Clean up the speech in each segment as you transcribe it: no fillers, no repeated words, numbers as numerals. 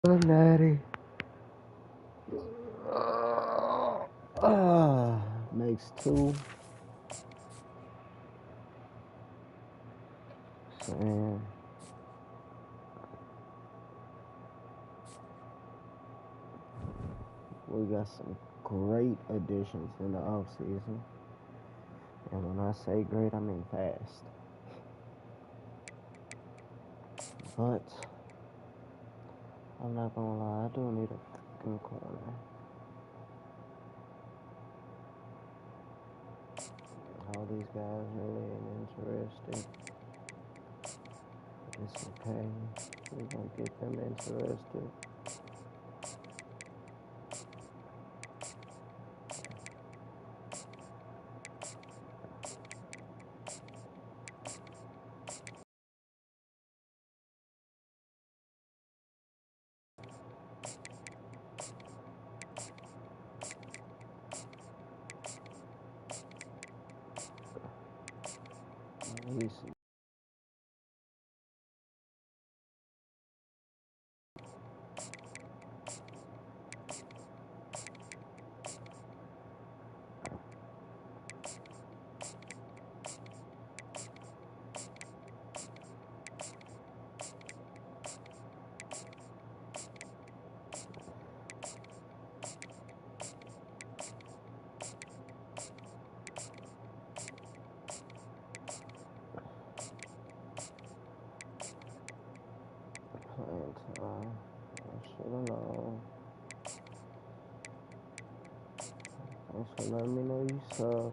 Natty. Makes two. And we got some great additions in the offseason. And when I say great, I mean fast. But I'm not gonna lie, I do need a fucking corner. All these guys really ain't interested. It's okay. We're gonna get them interested. Easy. Playing time. I should've known. Thanks for letting me know you suck.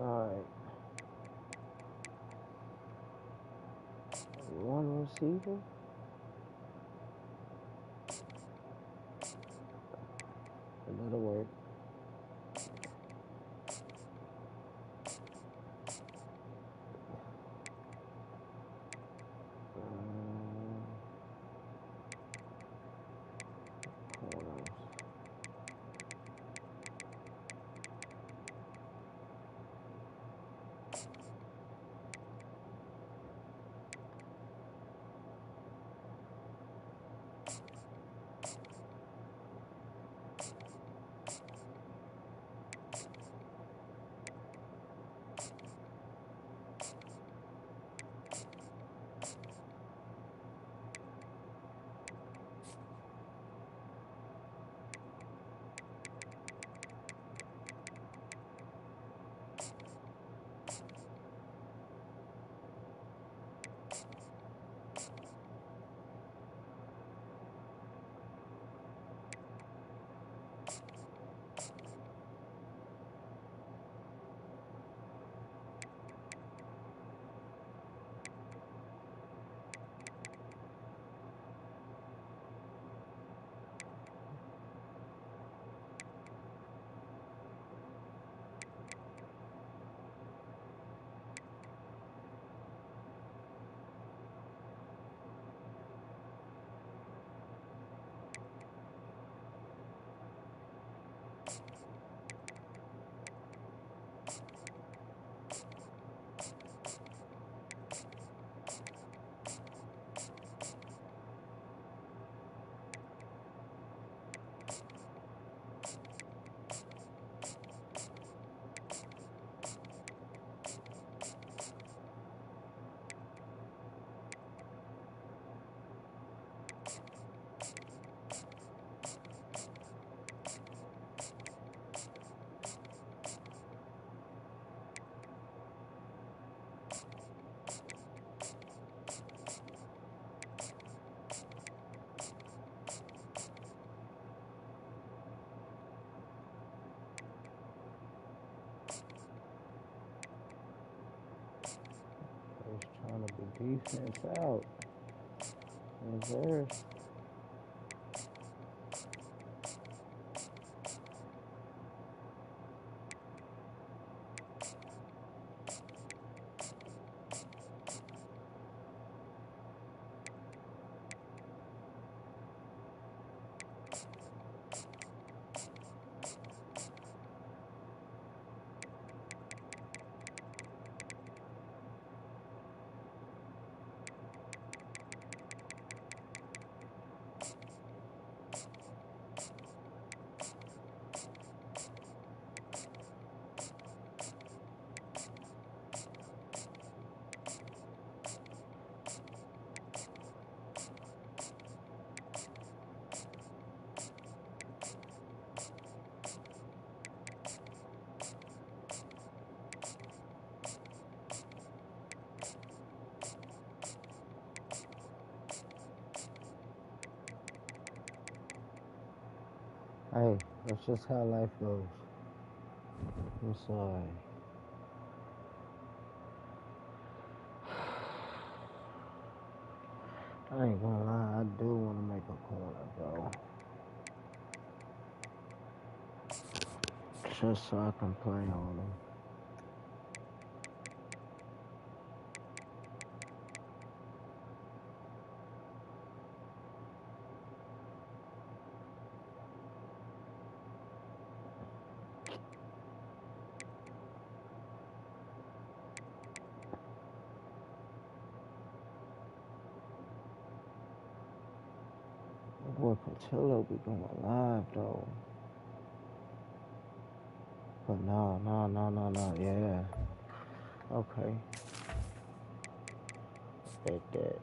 Alright. One receiver. That'll work. Corners. He's trying to be defense out. Reverse. Hey, that's just how life goes. I'm sorry. I ain't gonna lie, I do want to make a corner, bro. Just so I can play on them. Boy, Patillo be going live, though. But no, yeah. Okay. Bet that.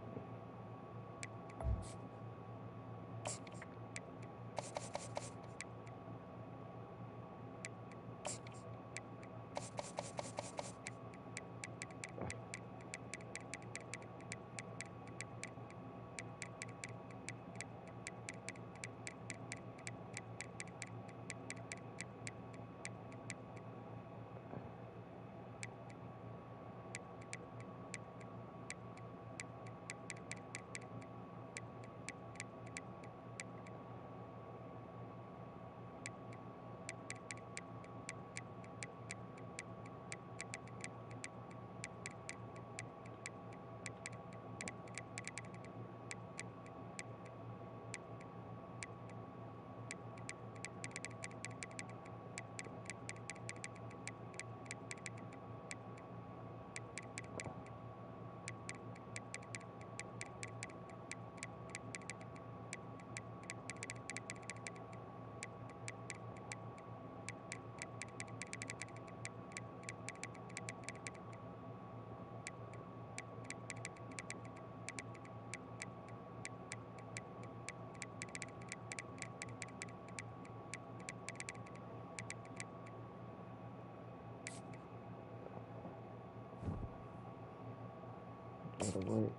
Get away.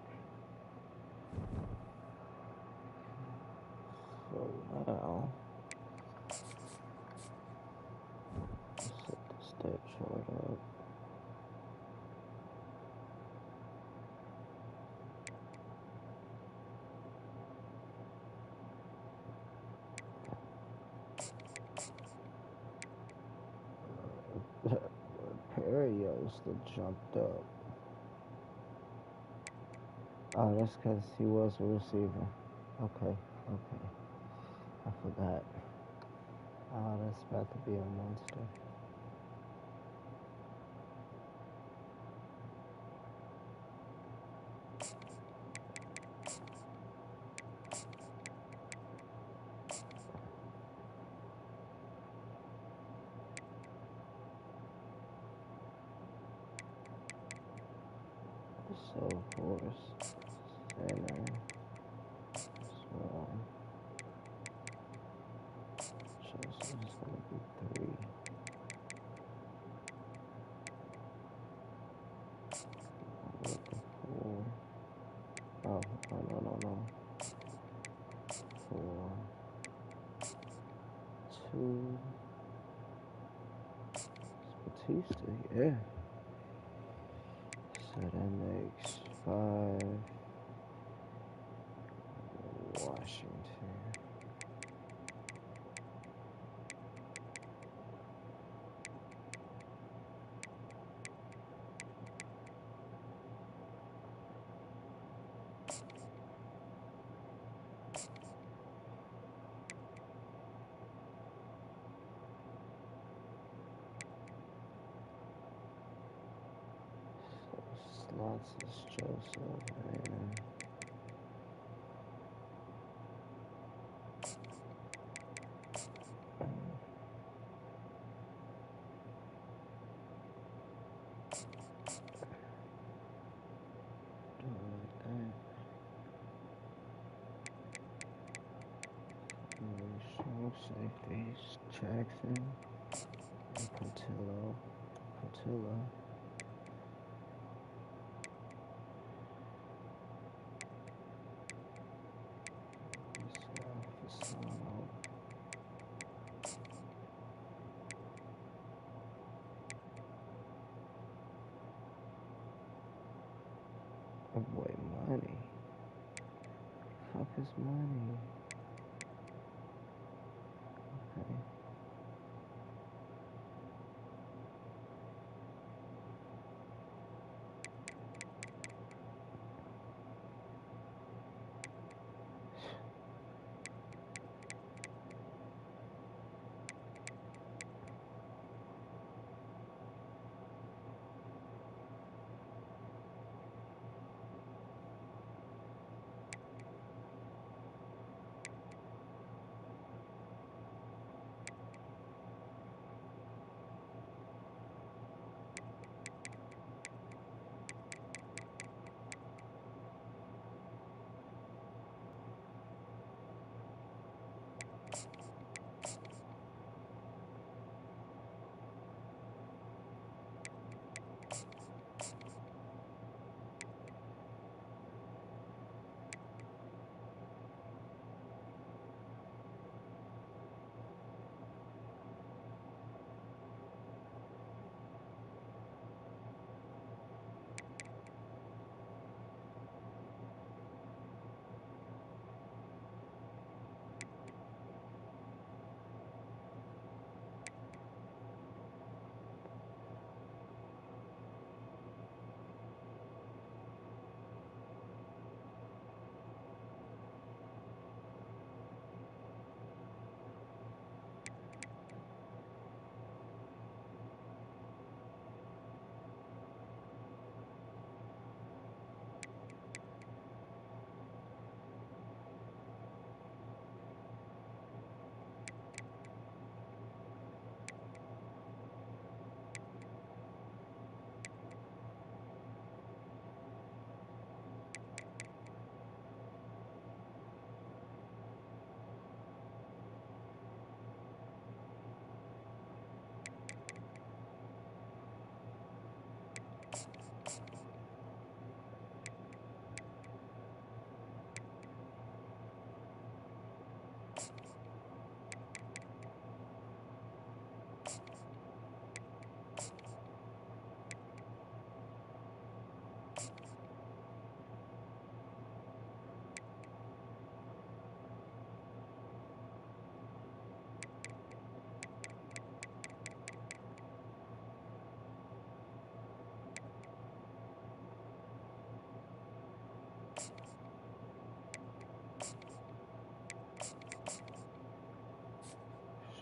So now, let's set the step chart up. Perrios that jumped up. Oh, that's because he was a receiver. Okay. I forgot. Oh, that's about to be a monster. So, of course, center, small. Joseph's going to be 3. With the 4. Oh, no. 4, 2. Batista, yeah. So that makes 5. Washington. Lotsis Joseph, and do it like that. Strong safeties, Jackson and Patilla. Fasano. Oh boy, money. Fuck is money? Okay.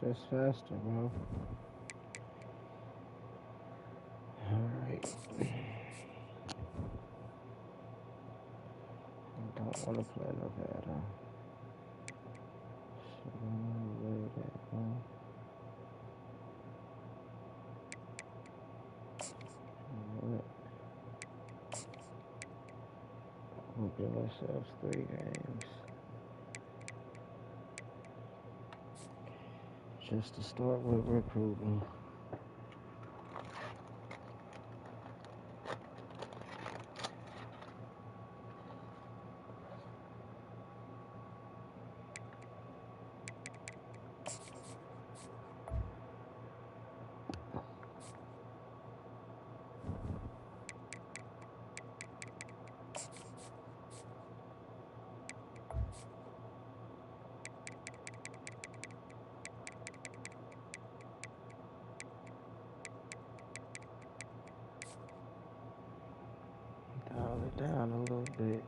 Shit's faster, bro. Alright. I don't want to play Nevada. So I'm gonna lay that, bro. What? We'll give ourselves 3 games. Just to start with recruiting. Dial it down a little bit.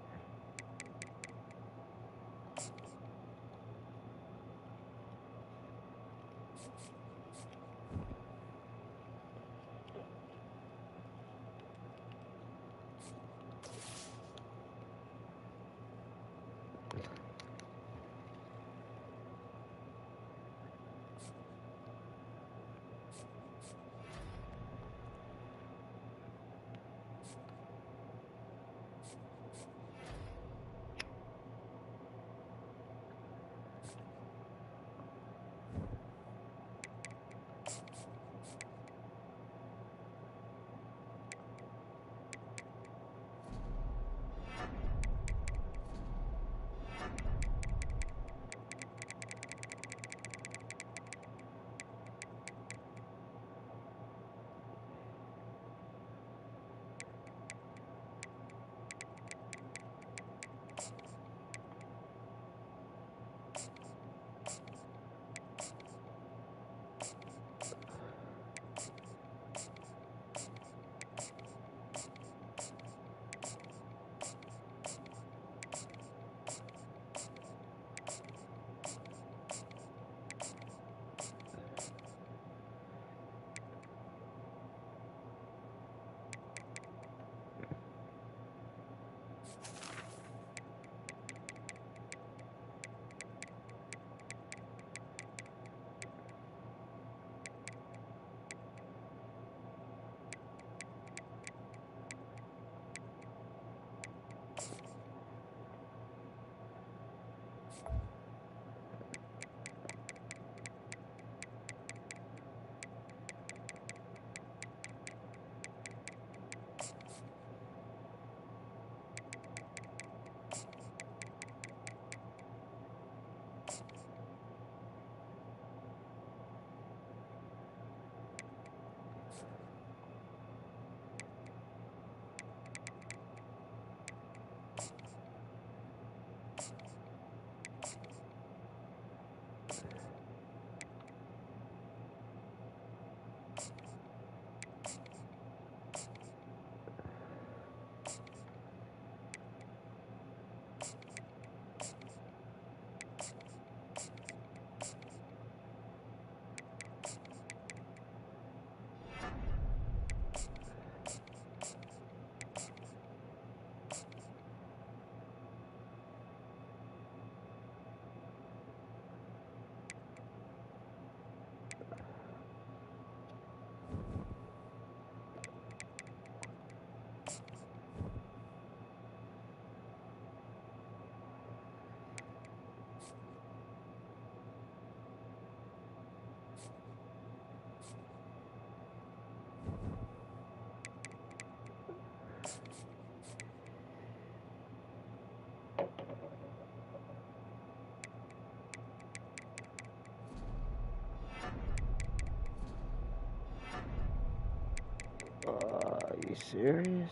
Are you serious?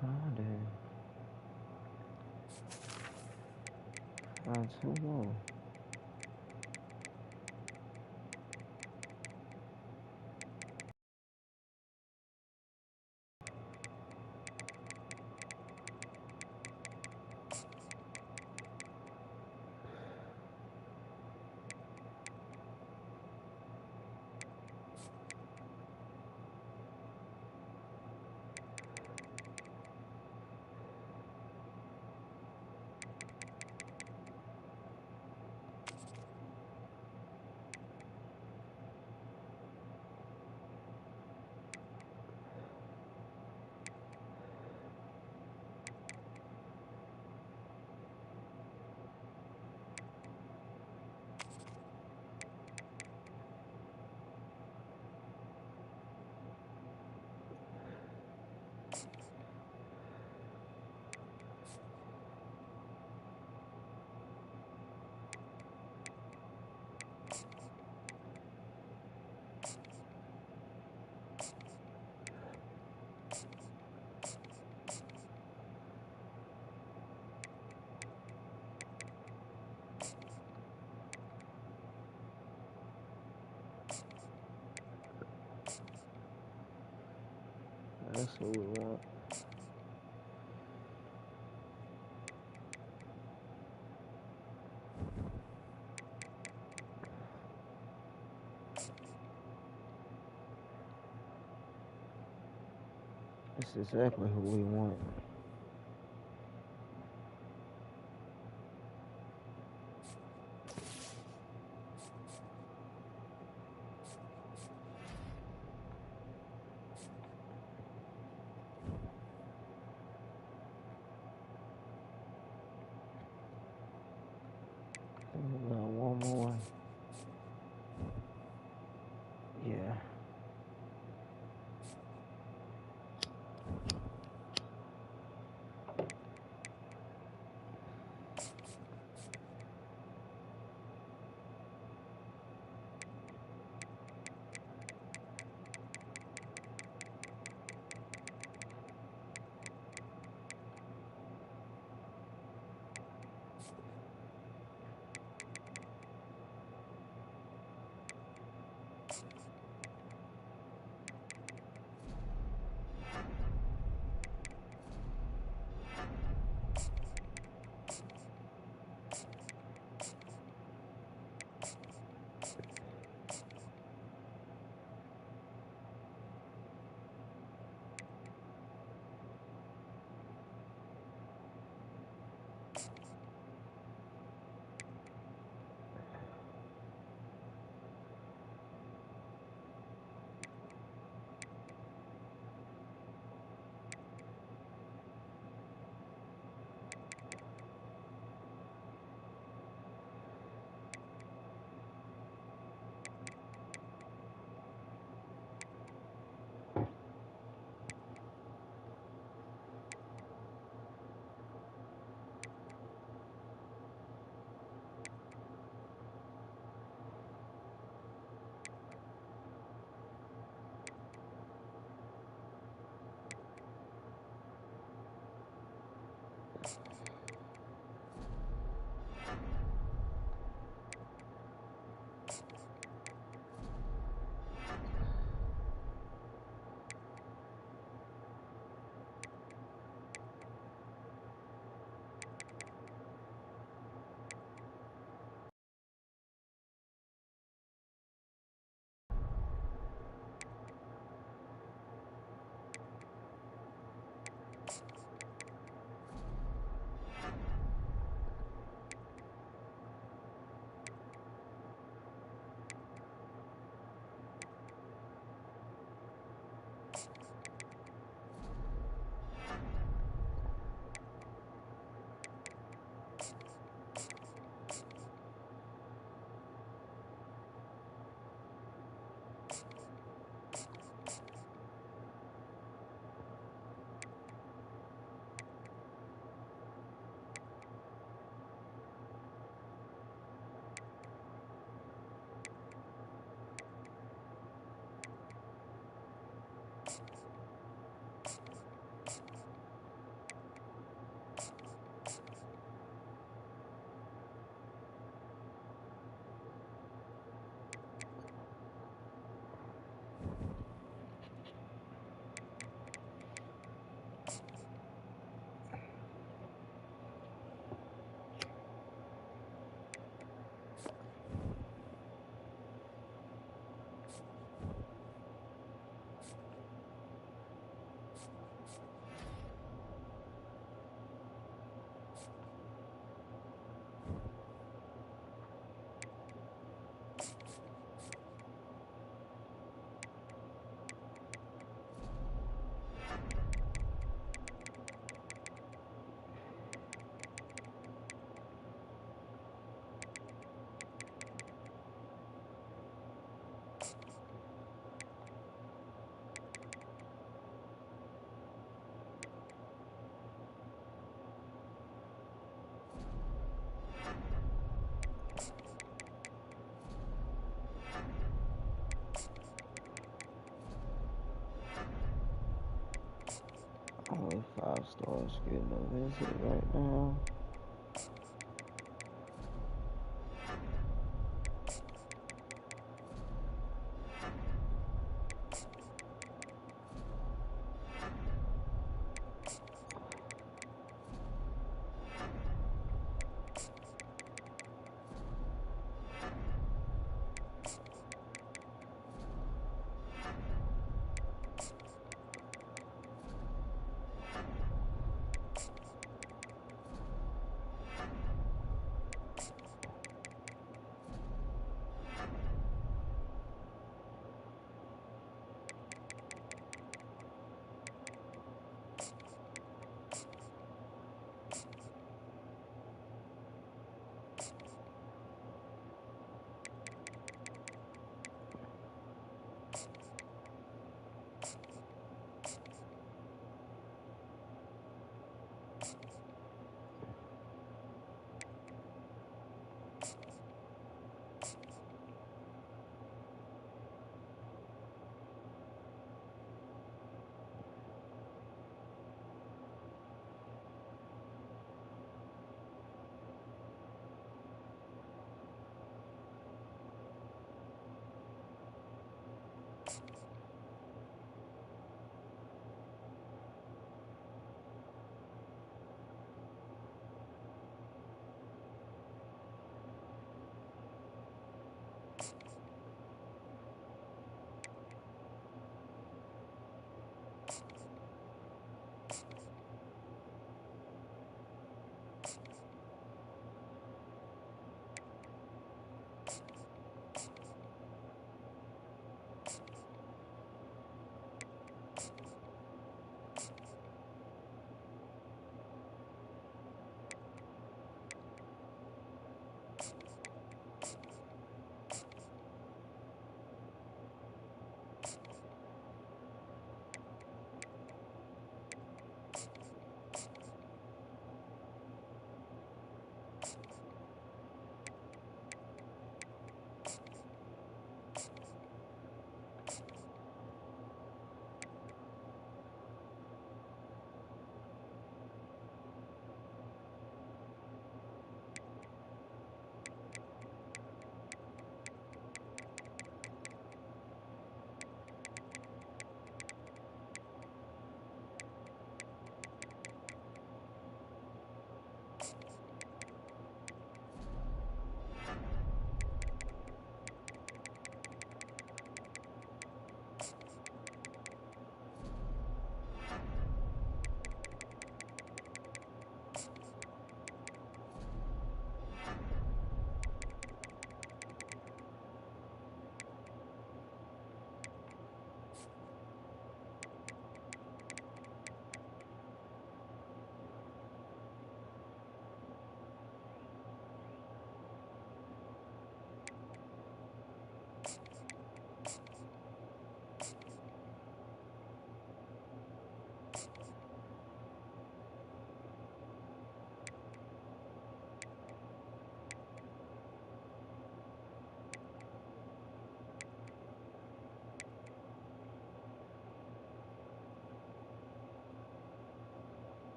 Found it. Found two more. That's what we want. That's exactly who we want. We got one more. Yeah. Only 5 stars getting a visit right now.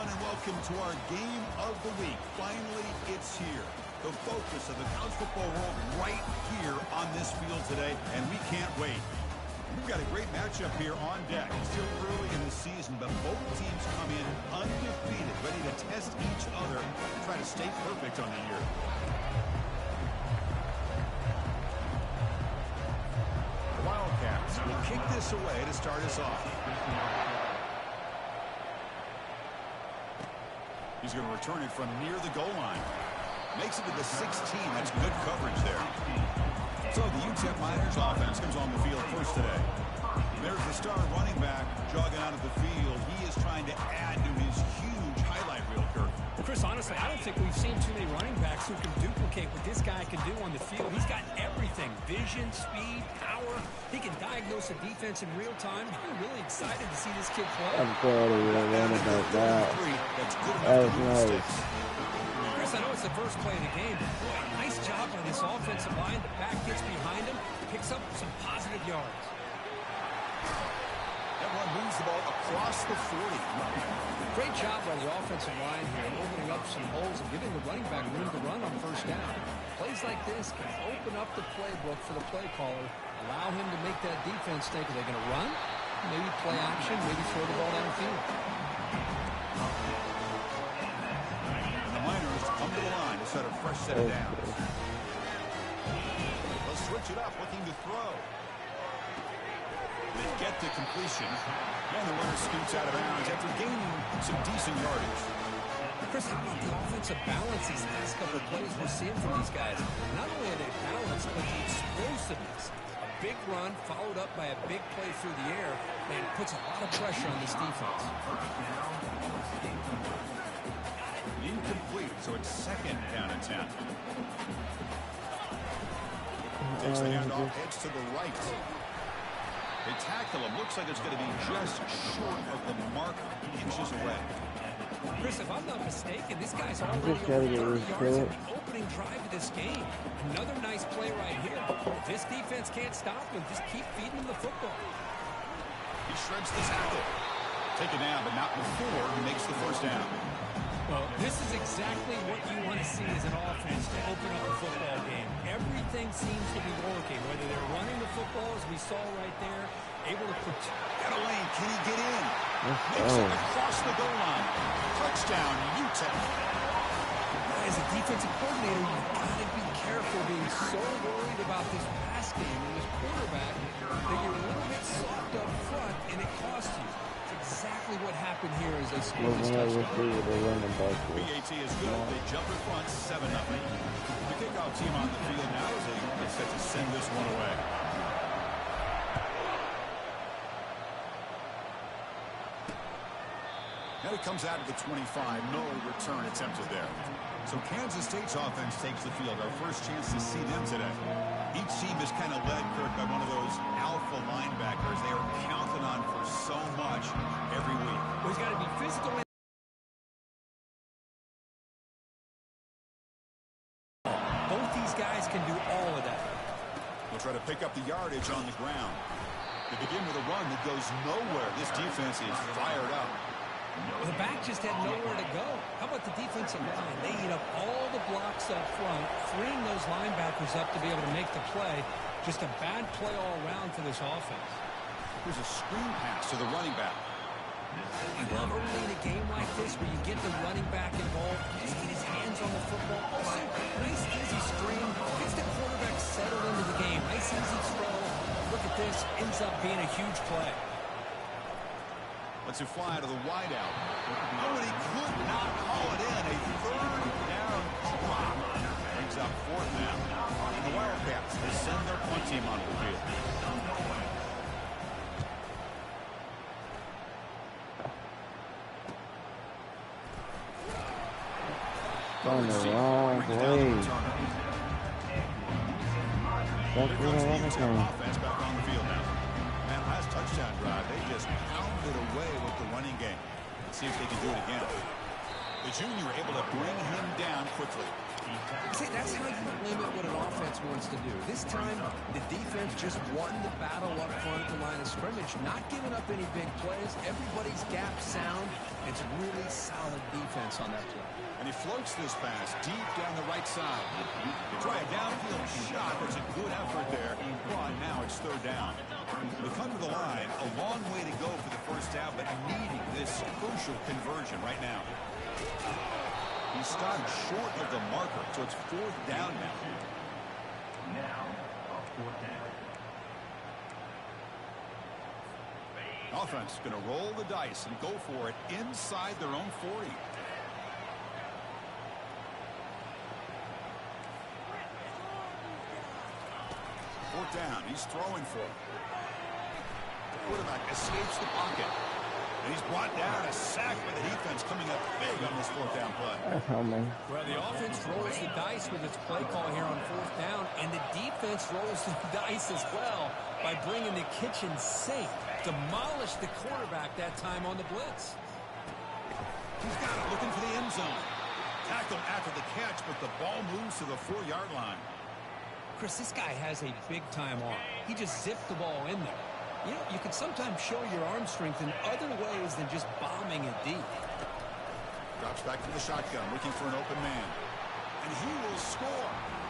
everyone, and welcome to our game of the week. Finally, it's here. The focus of the college football world right here on this field today, and we can't wait. We've got a great matchup here on deck. Still early in the season, but both teams come in undefeated, ready to test each other and try to stay perfect on the year. The Wildcats will kick this away to start us off. He's going to return it from near the goal line. Makes it to the 16. That's good coverage there. So the UTEP Miners offense comes on the field first today. There's the star running back jogging out of the field. He is trying to add to his huge highlight reel, Kirk. Well, Chris, honestly, I don't think we've seen too many running backs who can duplicate what this guy can do on the field. He's got everything. Vision, speed, power. He can diagnose a defense in real time. I'm really excited to see this kid play. I'm glad he didn't run about that. That was nice. Chris, I know it's the first play of the game, but boy, nice job on this offensive line. The back gets behind him, picks up some positive yards. That one moves the ball across the 40. Great job by the offensive line here, opening up some holes and giving the running back room to run on first down. Plays like this can open up the playbook for the play caller, allow him to make that defense think, are they going to run? Maybe play action, maybe throw the ball downfield. And the Miners come to the line to set a fresh set of downs. They'll switch it up, looking to throw. They get the completion. And the runner scoots out of bounds after gaining some decent yardage. Chris, how about the offensive balance these last couple of plays we're seeing from these guys? Not only are they balanced, but the explosiveness. A big run followed up by a big play through the air, and it puts a lot of pressure on this defense. Incomplete, so it's second down and 10. Takes the handoff, heads to the right. They tackle him. Looks like it's going to be just short of the mark, inches away. Chris, if I'm not mistaken, this guy's already over 30 yards in the opening drive of this game. Another nice play right here. If this defense can't stop him, just keep feeding him the football. He shreds the tackle. Taken down, but not before he makes the first down. Well, this is exactly what you want to see as an offense to open up a football game. Everything seems to be working, whether they're running the football, as we saw right there, able to put... Got a lane. Can he get in? Makes it across the goal line. Touchdown, UTEP. As a defensive coordinator, you've got to be careful being so worried about this pass game and this quarterback that you're a little bit soft up front, and it costs you. Exactly what happened here as they scored this touchdown. BAT is good. They jump in front 7-0. The kickoff team on the field now as they get set to send this one away. Now he comes out of the 25. No return attempted there. So Kansas State's offense takes the field. Our first chance to see them today. Each team is kind of led, Kirk, by one of those alpha linebackers they are counted on for so much every week. Well, he's got to be physical. Both these guys can do all of that. They'll try to pick up the yardage on the ground. They begin with a run that goes nowhere. This defense is fired up. The back just had nowhere to go. How about the defensive line? They eat up all the blocks up front, freeing those linebackers up to be able to make the play. Just a bad play all around for this offense. Here's a screen pass to the running back. I love early in a game like this where you get the running back involved, just get his hands on the football. Also, nice easy screen, gets the quarterback settled into the game. Nice easy throw. Look at this, ends up being a huge play. Lets it fly to the wideout. Oh, and he could not call it in. A third down drop. Brings up fourth down. And the Wildcats will send their punt team on the field. Going the wrong way. That's what I want to say. Offense back on the field now. Man, last touchdown drive, they just pounded away with the running game. Let's see if they can do it again. The junior able to bring him down quickly. See, that's how you limit what an offense wants to do. This time, the defense just won the battle up front at the line of scrimmage, not giving up any big plays. Everybody's gap sound. It's really solid defense on that play. And he floats this pass deep down the right side. They try a downfield shot. There's a good effort there. But now it's third down. They come to the line. A long way to go for the first down, but needing this crucial conversion right now. He stopped short of the marker, so it's fourth down now. Offense going to roll the dice and go for it inside their own 40. Fourth down. He's throwing for it. The quarterback escapes the pocket. And he's brought down. A sack by the defense coming up big on this fourth down play. Well, the offense rolls the dice with its play call here on fourth down, and the defense rolls the dice as well by bringing the kitchen sink. Demolished the quarterback that time on the blitz. He's got it, looking for the end zone. Tackle after the catch, but the ball moves to the 4-yard line. Chris, this guy has a big-time arm. He just zipped the ball in there. You know, you can sometimes show your arm strength in other ways than just bombing it deep. Drops back to the shotgun, looking for an open man. And he will score.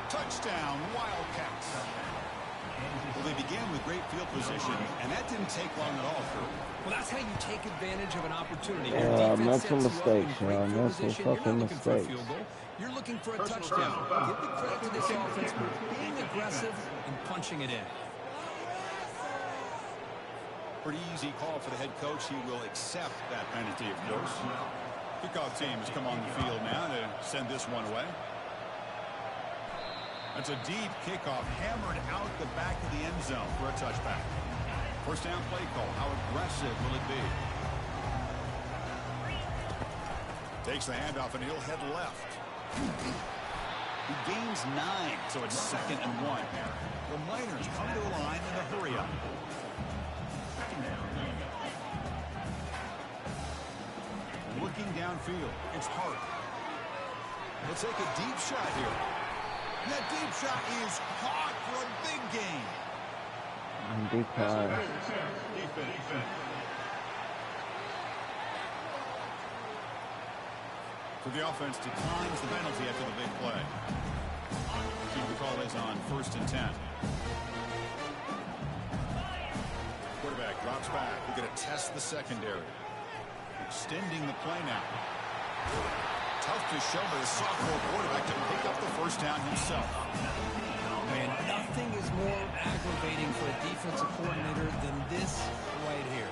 Touchdown, Wildcats. Well, they began with great field position, and that didn't take long at all, Drew. Well, that's how you take advantage of an opportunity. Mental mistakes, mental fucking mistakes. You're looking for a touchdown. Give the credit to this offense for being aggressive and punching it in. Pretty easy call for the head coach. He will accept that penalty, of course. Kickoff team has come on the field now to send this one away. That's a deep kickoff, hammered out the back of the end zone for a touchback. First down play call. How aggressive will it be? Takes the handoff, and he'll head left. He gains 9, so it's 2nd and 1. The Miners come to the line in a hurry-up. Looking downfield, it's Hart. Let's take a deep shot here. That deep shot is caught for a big gain. Big play. For the offense to times the penalty after the big play. See what the call is on 1st and 10. Quarterback drops back. We're going to test the secondary. Extending the play now. Tough to show by the sophomore quarterback to pick up the first down himself. Man, nothing is more aggravating for a defensive coordinator than this right here.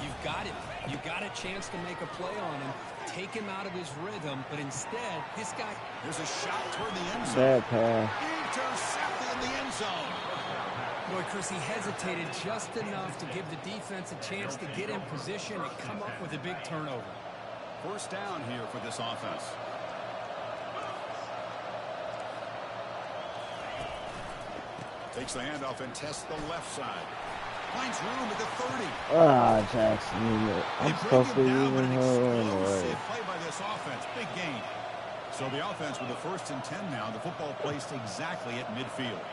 You've got him. You've got a chance to make a play on him, take him out of his rhythm, but instead, this guy... There's a shot toward the end zone. Bad pass. Intercepted in the end zone. Boy, Chris, he hesitated just enough to give the defense a chance to get in position and come up with a big turnover. First down here for this offense. Takes the handoff and tests the left side. Finds room at the 30. Jackson. I'm supposed to be using her anyway. Play by this offense. Big gain. So the offense with the 1st and 10 now. The football placed exactly at midfield.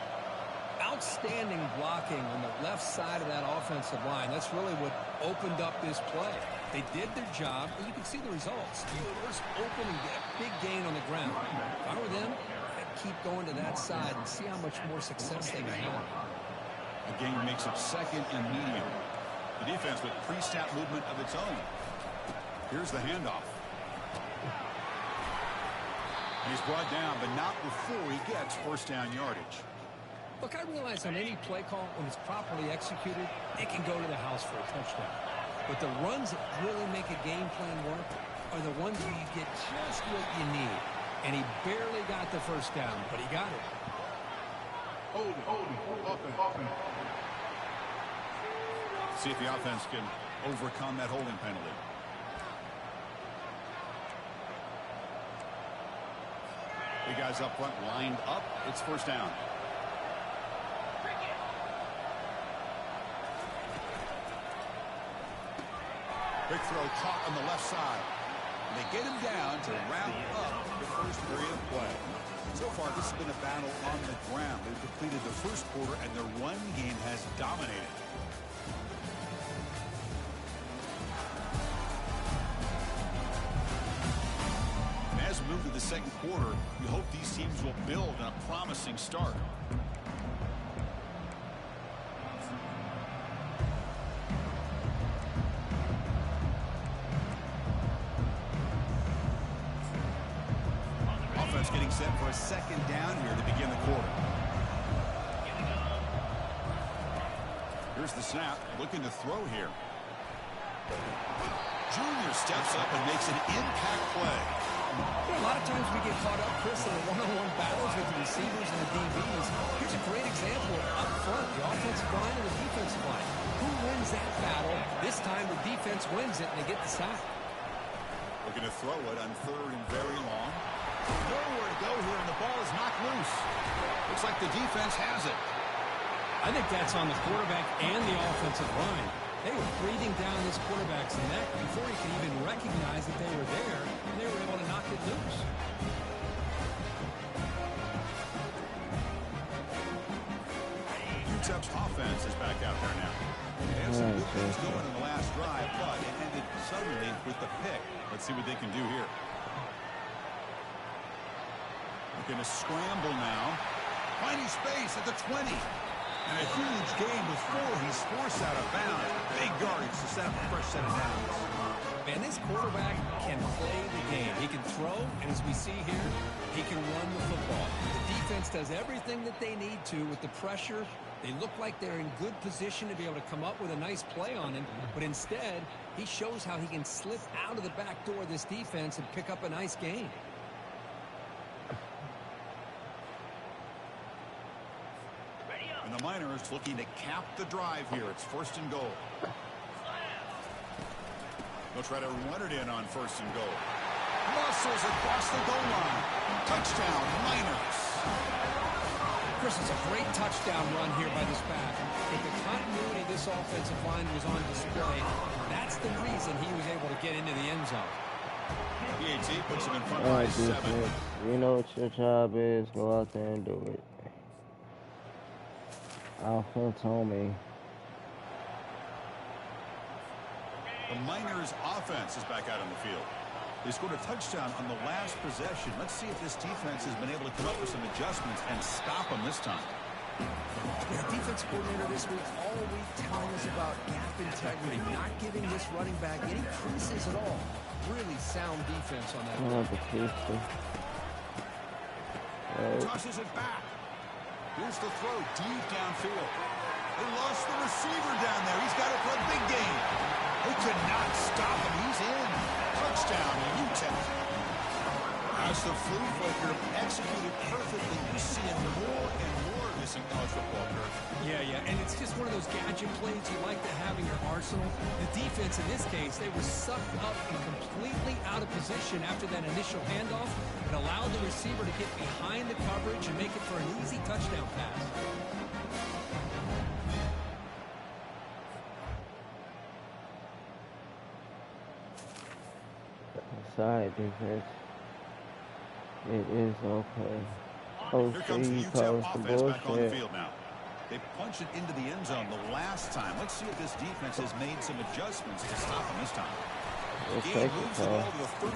Outstanding blocking on the left side of that offensive line. That's really what opened up this play. They did their job, and you can see the results. You first open and get a big gain on the ground. If I were them, I'd keep going to that side and see how much more success they can have. The gain makes it 2nd and medium. The defense with pre-snap movement of its own. Here's the handoff. And he's brought down, but not before he gets first down yardage. Look, I realize on any play call, when it's properly executed, it can go to the house for a touchdown. But the runs that really make a game plan work are the ones where you get just what you need. And he barely got the first down, but he got it. Holding. See if the offense can overcome that holding penalty. Big guys up front lined up. It's first down. Big throw caught on the left side. They get him down to wrap up the first period of play. So far, this has been a battle on the ground. They've completed the first quarter, and their run game has dominated. And as we move to the second quarter, we hope these teams will build on a promising start. Offense getting set for a second down here to begin the quarter. Here's the snap, looking to throw here. Junior steps up and makes an impact play. A lot of times we get caught up, Chris, in the one-on-one battles with the receivers and the DBs. Here's a great example of up front, the offensive line and the defensive line. Who wins that battle? This time the defense wins it and they get the sack. Looking to throw it on third and very long. Nowhere to go here, and the ball is knocked loose. Looks like the defense has it. I think that's on the quarterback and the offensive line. They were breathing down this quarterback's neck before he could even recognize that they were there, and they were able to knock it loose. UTEP's offense is back out there now. They had some good things going in the last drive, but it ended suddenly with the pick. Let's see what they can do here. Going to scramble now. Finding space at the 20. And a huge gain before he's forced out of bounds. Big yardage to set up a fresh set of downs. Man, this quarterback can play the game. He can throw, and as we see here, he can run the football. The defense does everything that they need to with the pressure. They look like they're in good position to be able to come up with a nice play on him, but instead, he shows how he can slip out of the back door of this defense and pick up a nice gain. And the Miners looking to cap the drive here. It's first and goal. They'll try to run it in on first and goal. Muscles across the goal line. Touchdown, Miners. Chris, it's a great touchdown run here by this back. If the continuity of this offensive line was on display, that's the reason he was able to get into the end zone. PAT puts him in front by 7. You know what your job is. Go out there and do it. Offense on me. The Miners offense is back out on the field. They scored a touchdown on the last possession. Let's see if this defense has been able to come up with some adjustments and stop them this time. The defense coordinator this week all week telling us about gap integrity, not giving this running back any creases at all. Really sound defense on that. Tosses it back. Here's the throw deep downfield. They lost the receiver down there. He's got it for a big gain. They could not stop him. He's in. Touchdown, UTEP. As the flea flicker executed perfectly, you're seeing more and more of this in college football, Kirk. Yeah, and it's just one of those gadget plays you like to have in your arsenal. The defense, in this case, they were sucked up and completely out of position after that initial handoff. It allowed the receiver to get behind the coverage and make it for an easy touchdown pass. Side defense. It is okay. Here comes the UTEP offense back on the field now. They punched it into the end zone the last time. Let's see if this defense has made some adjustments to stop them this time. Game moves the ball to the 34.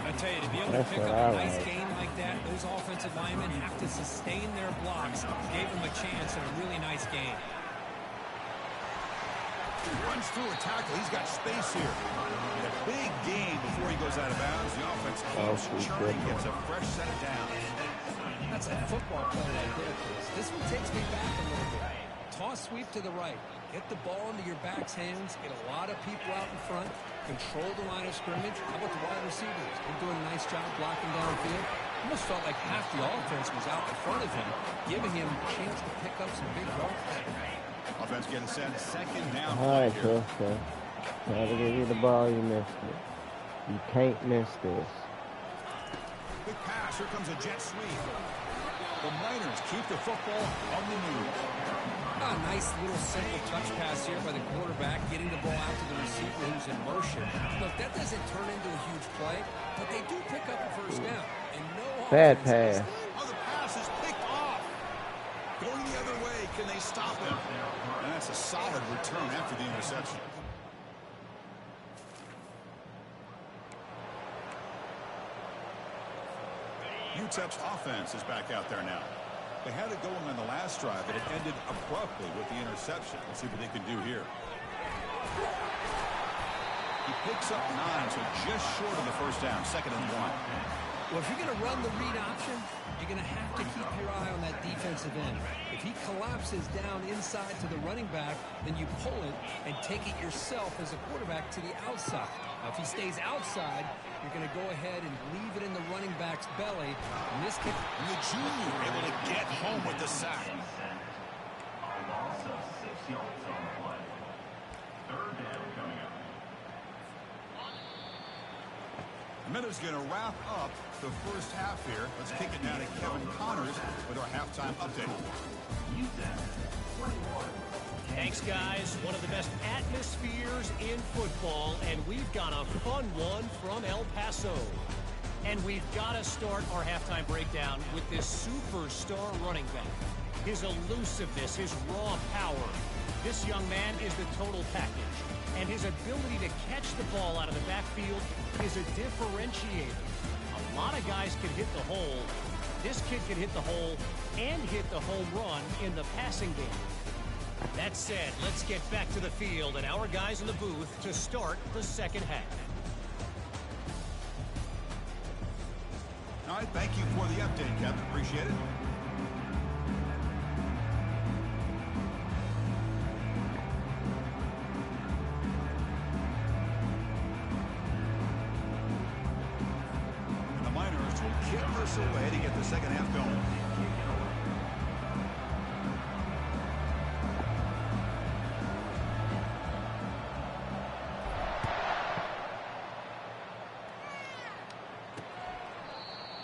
I tell you, to be able to pick up a nice gain like that, those offensive linemen have to sustain their blocks. Gave them a chance at a really nice game. He runs through a tackle. He's got space here. And a big gain before he goes out of bounds. The offense keeps churning, gets a fresh set of downs. That's a football play right there, Chris. This one takes me back a little bit. Toss sweep to the right. Get the ball into your back's hands. Get a lot of people out in front. Control the line of scrimmage. How about the wide receivers? They're doing a nice job blocking downfield. Almost felt like half the offense was out in front of him, giving him a chance to pick up some big yards. Offense getting set, second down. All right, Chris. Try to give you the ball, you missed it. You can't miss this. Big pass. Here comes a jet sweep. The Miners keep the football on the move. Nice little simple touch pass here by the quarterback, getting the ball out to the receiver who's in motion. Look, that doesn't turn into a huge play, but they do pick up a first down. And no Bad offense. pass. Oh, the pass is picked off. Going the other way, can they stop him? And that's a solid return after the interception. UTEP's offense is back out there now. They had it going on the last drive, but it ended abruptly with the interception. Let's see what they can do here. He picks up 9, so just short of the first down, 2nd and 1. Well, if you're going to run the read option, you're going to have to keep your eye on that defensive end. If he collapses down inside to the running back, then you pull it and take it yourself as a quarterback to the outside. Now, if he stays outside, you're going to go ahead and leave it in the running back's belly. In this case, The junior able to get home with the sack. A minute's going to wrap up the first half here. Let's kick it now to Kevin Connors with our halftime update. Thanks, guys. One of the best atmospheres in football, and we've got a fun one from El Paso. And we've got to start our halftime breakdown with this superstar running back. His elusiveness, his raw power. This young man is the total package. And his ability to catch the ball out of the backfield is a differentiator. A lot of guys can hit the hole. This kid can hit the hole and hit the home run in the passing game. That said, let's get back to the field and our guys in the booth to start the second half. All right, thank you for the update, Kevin. Appreciate it. And the Miners will kick this away to get the second half going.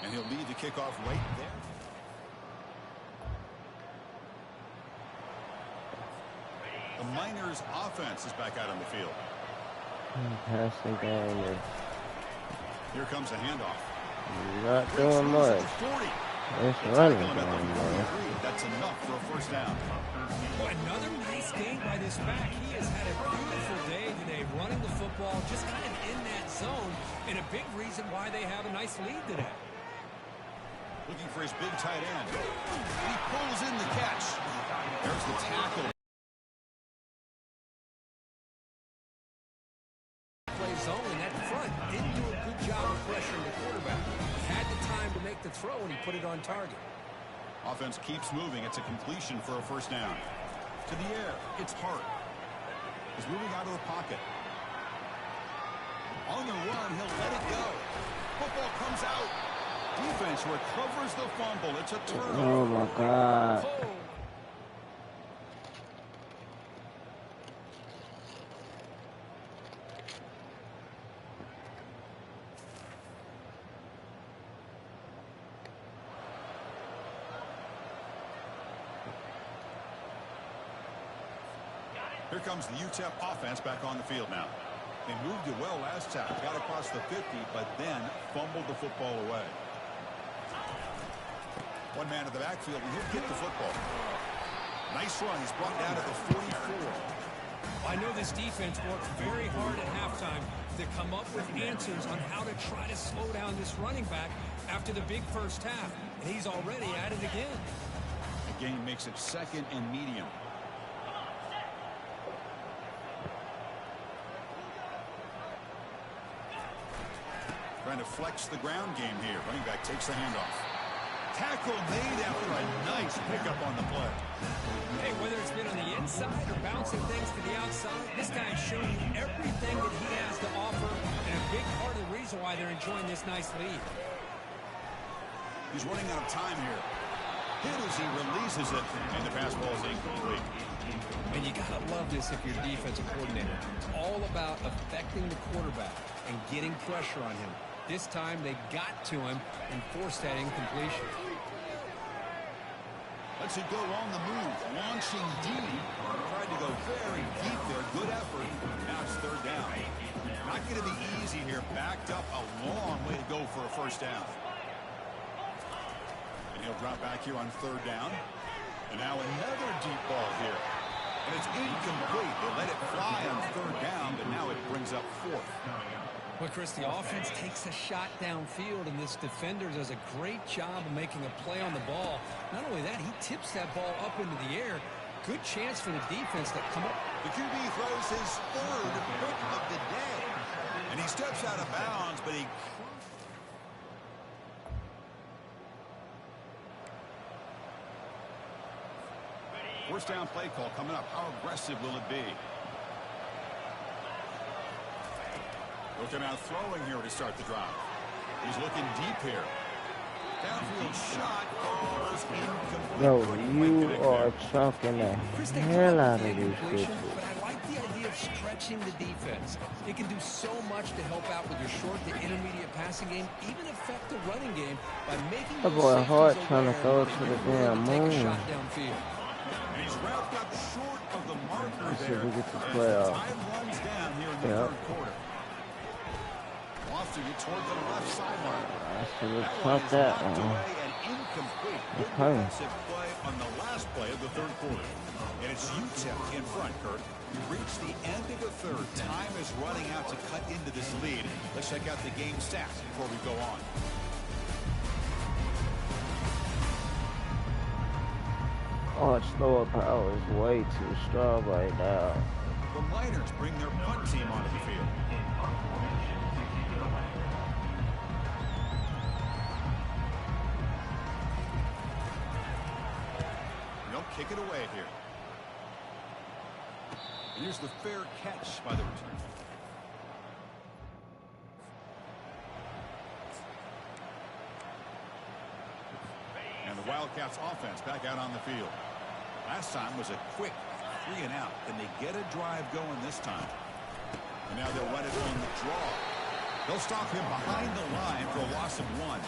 And he'll lead the kickoff right there. The Miners' offense is back out on the field. Passing game is Here comes a handoff. not doing much. It's running game, man. That's enough for a first down. boy, another nice game by this back. He has had a beautiful day today running the football, just kind of in that zone, and a big reason why they have a nice lead today. Looking for his big tight end. He pulls in the catch. There's the tackle. Play zone, and that front didn't do a good job of pressuring the quarterback. He had the time to make the throw, and he put it on target. Offense keeps moving. It's a completion for a first down. To the air. It's Hart. He's moving out of the pocket. On the run, he'll let it go. Football comes out. Defense recovers the fumble. It's a turnover. Oh my God. Oh. Here comes the UTEP offense back on the field now. They moved it well last time. Got across the 50, but then fumbled the football away. One man in the backfield, and he'll get the football. Nice run. He's brought down to the 44. I know this defense worked very hard at halftime to come up with answers on how to try to slow down this running back after the big first half. And he's already at it again. The game makes it 2nd and medium. Trying to flex the ground game here. Running back takes the handoff. Tackle made after a nice pickup on the play. Hey, whether it's been on the inside or bouncing things to the outside, this guy is showing you everything that he has to offer, and a big part of the reason why they're enjoying this nice lead. He's running out of time here. Hit as he releases it, and the pass ball is incomplete. And you got to love this if you're a defensive coordinator. It's all about affecting the quarterback and getting pressure on him. This time they got to him and forced that incompletion. Lets it go on the move. Launching deep. Tried to go very deep there. Good effort. Now it's third down. Not going to be easy here. Backed up a long way to go for a first down. And he'll drop back here on third down. And now another deep ball here. And it's incomplete. They let it fly on third down, but now it brings up fourth. Well, Chris, the offense takes a shot downfield, and this defender does a great job of making a play on the ball. Not only that, he tips that ball up into the air. Good chance for the defense to come up. The QB throws his third pick of the day. And he steps out of bounds, but he... First down play call coming up. How aggressive will it be? Looking out throwing here to start the drive. He's looking deep here. Downfield shot goes incomplete. Yo, you are chalking the hell out of these bitches. But I like the idea of stretching the defense. It can do so much to help out with your short to intermediate passing game, even affect the running game by making That boy hard trying to throw it to the damn moon. And he's wrapped up short of the marker Let's see there. if we get the play out. Time runs down here in the third quarter. Wants to get toward the left sideline. I should have caught that one. Incomplete. Good Okay. defensive play on the last play of the third quarter. And it's UTEP in front, Kurt. We reached the end of the third. Time is running out to cut into this lead. Let's check out the game stats before we go on. Arch lower power is way too strong right now. The Miners bring their punt team onto the field. They'll kick it away here. And here's the fair catch by the return. And the Wildcats offense back out on the field. Last time was a quick 3 and out. Can they get a drive going this time? And now they'll run it on the draw. They'll stop him behind the line for a loss of 1.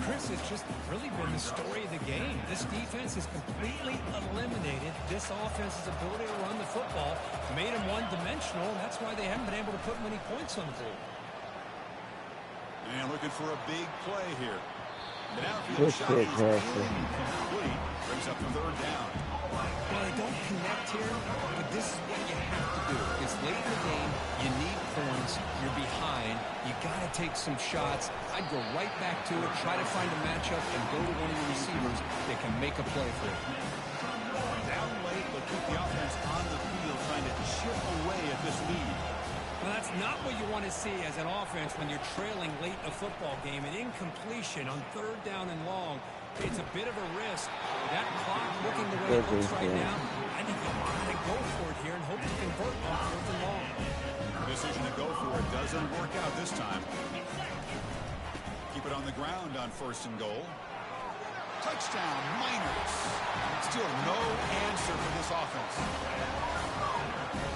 Chris, it's just really been the story of the game. This defense has completely eliminated this offense's ability to run the football, made them one-dimensional, and that's why they haven't been able to put many points on the board. And looking for a big play here. The downfield Good shot pick, is Jackson. incomplete. Brings up the third down. Well, they don't connect here, but this is what you have to do. It's late in the game. You need points. You're behind. You got to take some shots. I'd go right back to it, try to find a matchup, and go to one of your receivers that can make a play for you. Down late, but keep the offense on the field trying to chip away at this lead. Well, that's not what you want to see as an offense when you're trailing late in a football game. An incompletion on third down and long. It's a bit of a risk. That clock looking the way it looks right now, I think you got to go for it here and hope to convert on fourth and long. The decision to go for it doesn't work out this time. Keep it on the ground on first and goal. Touchdown, Miners. Still no answer for this offense.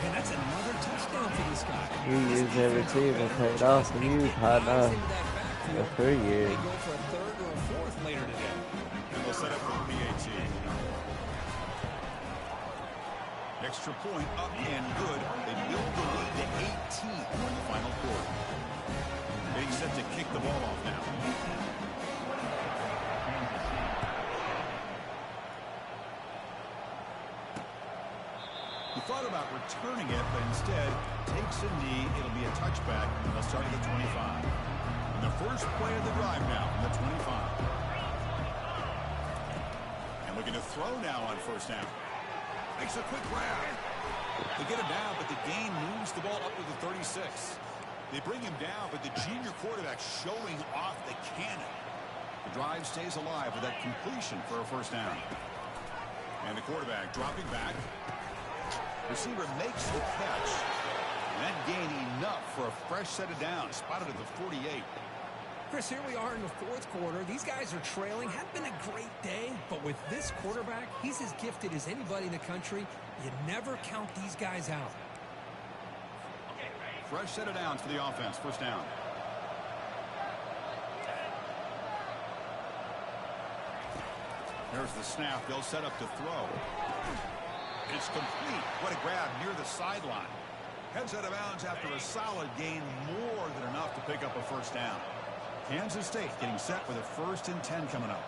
And that's another touchdown for this guy. You use every team and paid off for you, partner. For you. They go for a third or a fourth later today. And they'll set up for the PAT. Extra point up and good. They build the lead to 18 in the final quarter. Being set to kick the ball off now. He thought about returning it, but instead takes a knee. It'll be a touchback, and they'll start at the 25. And the first play of the drive now from the 25. And looking to throw now on first down. Makes a quick grab. They get him down, but the gain moves the ball up to the 36. They bring him down, but the junior quarterback showing off the cannon. The drive stays alive with that completion for a first down. And the quarterback dropping back. Receiver makes the catch. And that gain enough for a fresh set of downs. Spotted at the 48. Chris, here we are in the fourth quarter. These guys are trailing. Had been a great day, but with this quarterback, he's as gifted as anybody in the country. You never count these guys out. Fresh set of downs for the offense. First down. There's the snap. They'll set up to throw. It's complete. What a grab near the sideline. Heads out of bounds after a solid gain, more than enough to pick up a first down. Kansas State getting set with a 1st and 10 coming up.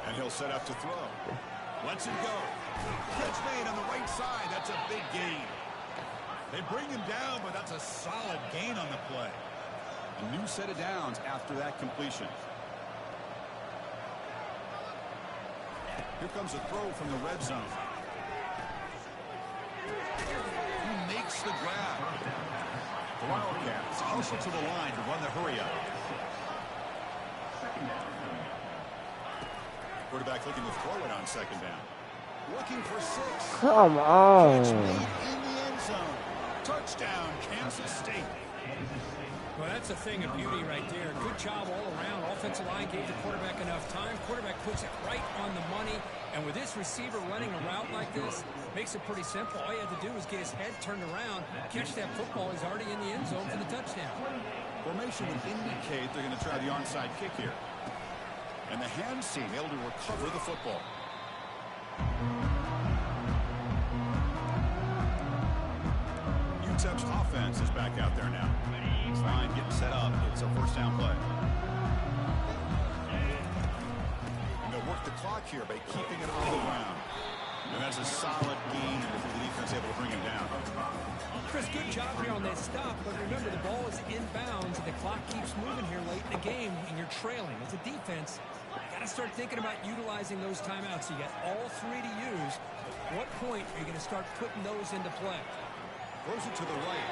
And he'll set up to throw. Lets him go. Catch made on the right side. That's a big gain. They bring him down, but that's a solid gain on the play. A new set of downs after that completion. Here comes a throw from the red zone. He makes the grab. The Wildcats hustle to the line to run the hurry up. Quarterback looking to throw it on 2nd down. Looking for 6. Come on. Catch made in the end zone. Touchdown, Kansas State. Well, that's a thing of beauty right there. Good job all around. Offensive line gave the quarterback enough time. Quarterback puts it right on the money. And with this receiver running a route like this, makes it pretty simple. All you have to do is get his head turned around, catch that football. He's already in the end zone for the touchdown. Formation would indicate they're going to try the onside kick here. And the hands team able to recover the football. UTEP's offense is back out there now. Line getting set up. It's a 1st down play. And they'll work the clock here by keeping it on the ground. And that's a solid gain before the defense able to bring him down. Chris, good job here on that stop, but remember the ball is inbounds and the clock keeps moving here late in the game and you're trailing. As a defense, you got to start thinking about utilizing those timeouts. You got all 3 to use. At what point are you going to start putting those into play? Throws it to the right.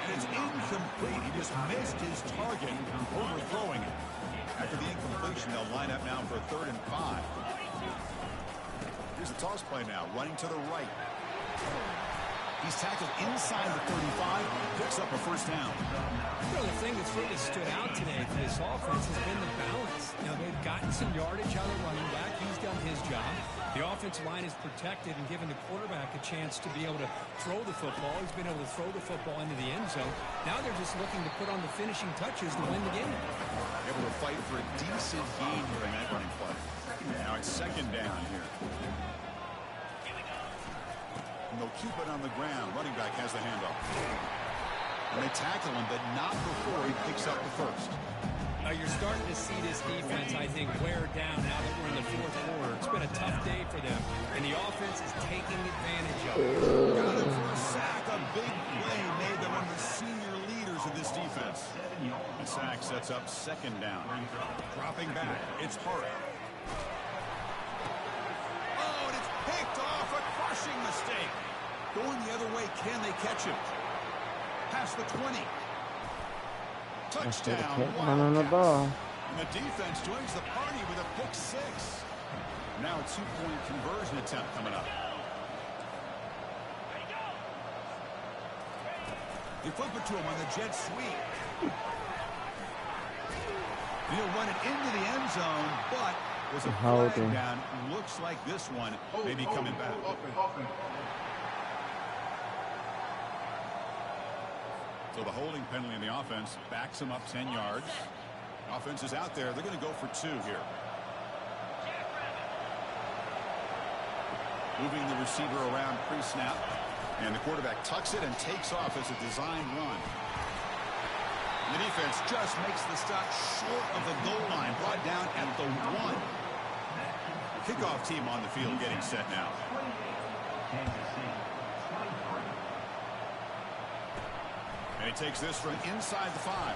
And it's incomplete. He just missed his target, overthrowing it. After the incompletion, they'll line up now for a 3rd and 5. Here's the toss play now, running to the right. He's tackled inside the 35, picks up a 1st down. You know, the thing that's really stood out today for this offense has been the balance. You know, they've gotten some yardage out of the running back. He's done his job. The offensive line is protected and given the quarterback a chance to be able to throw the football. He's been able to throw the football into the end zone. Now they're just looking to put on the finishing touches to win the game. Able to fight for a decent gain here in that running play. Now it's 2nd down here. And they'll keep it on the ground. Running back has the handoff. And they tackle him, but not before he picks up the 1st. Now you're starting to see this defense, I think, wear down now that we're in the 4th quarter. It's been a tough day for them, and the offense is taking advantage of it. Got him for a sack. A big play made them one of the senior leaders of this defense. The sack sets up 2nd down. Dropping back. It's Hart. Oh, and it's picked off. A crushing mistake. Going the other way. Can they catch him? Past the 20. Touchdown. On the ball. And the defense joins the party with a pick 6. Now a 2-point conversion attempt coming up. They flip it to him on the jet sweep. He'll run it into the end zone, but there's a flag down. Looks like this one may be coming back. So the holding penalty in the offense backs him up 10 yards. Offense is out there. They're going to go for 2 here. Moving the receiver around pre-snap. And the quarterback tucks it and takes off as a design run. And the defense just makes the stop short of the goal line. Brought down at the 1. Kickoff team on the field getting set now. And he takes this from inside the 5.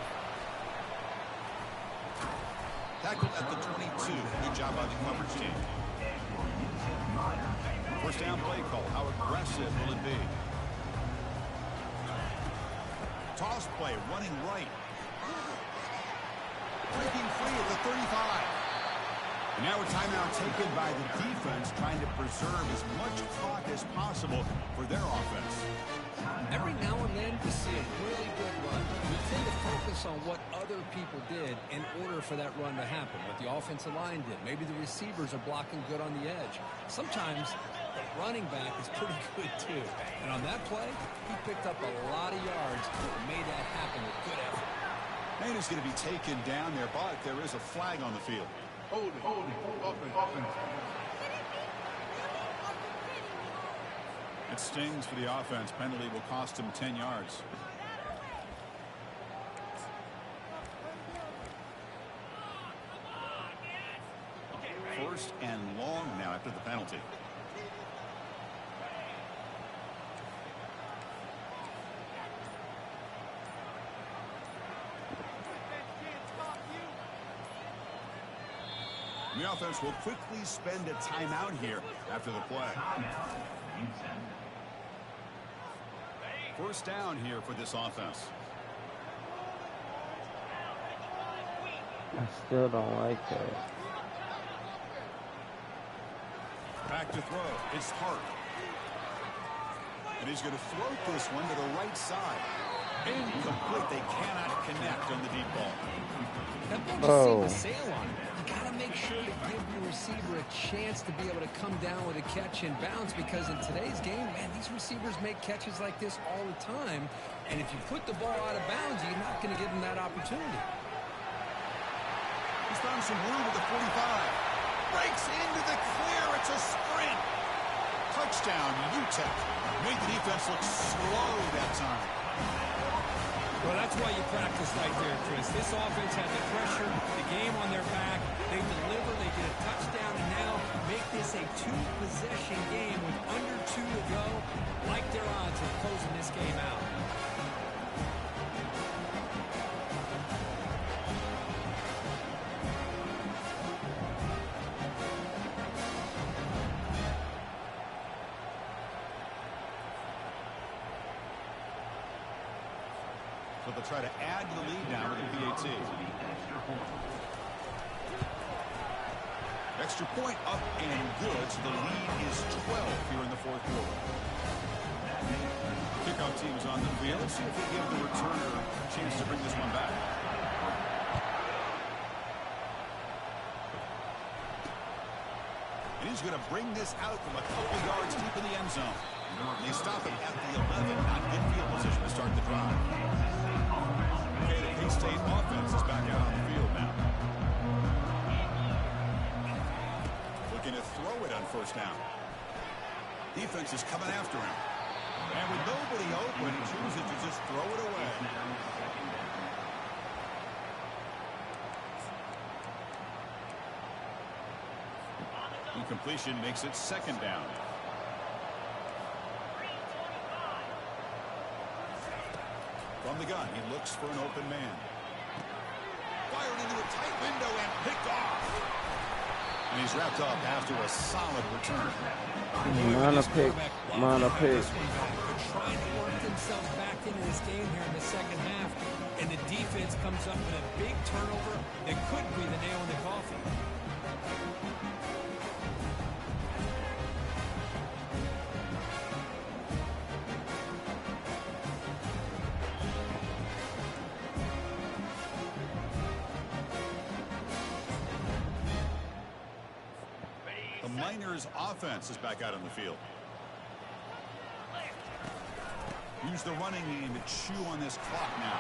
Tackled at the 22. Good job by the coverage team. 1st down play call. How aggressive will it be? Toss play, running right. Breaking free at the 35. And now a timeout taken by the defense, trying to preserve as much clock as possible for their offense. Every now and then you see a really good run. We tend to focus on what other people did in order for that run to happen. What the offensive line did. Maybe the receivers are blocking good on the edge. Sometimes the running back is pretty good too. And on that play, he picked up a lot of yards and made that happen with good effort. And he's going to be taken down there, but there is a flag on the field. Offense. It stings for the offense. Penalty will cost him 10 yards. First and long now after the penalty. The offense will quickly spend a timeout here after the play. First down here for this offense. I still don't like that. Back to throw. It's Hart. And he's going to float this one to the right side. Incomplete. They cannot connect on the deep ball. That ball just seemed to sail on it. You got to make sure to give your receiver a chance to be able to come down with a catch and bounce, because in today's game, man, these receivers make catches like this all the time. And if you put the ball out of bounds, you're not going to give them that opportunity. He's found some room at the 45. Breaks into the clear. It's a sprint. Touchdown, UTEP. Made the defense look slow that time. Well, that's why you practice right there, Chris. This offense had the pressure, the game on their back. They deliver, they get a touchdown, and now make this a two-possession game with under 2 to go. Like their odds of closing this game out. So they'll try to add to the lead now with the PAT. Extra point up and good. So the lead is 12 here in the fourth quarter. Kickoff team is on the field. Let's see if they give the returner a chance to bring this one back. And he's going to bring this out from a couple yards deep in the end zone. They stop him at the 11, not in field position to start the drive. Okay, the K-State offense is back out on the field now. Looking to throw it on first down. Defense is coming after him. And with nobody open, he chooses to just throw it away. Incompletion makes it second down. From the gun, he looks for an open man. Fired into a tight window and picked off. And he's wrapped up after a solid return. Minor pick. They're trying to work themselves back into this game here in the second half, and the defense comes up with a big turnover that could be the nail in the coffin. Miners offense is back out on the field. Use the running game to chew on this clock now.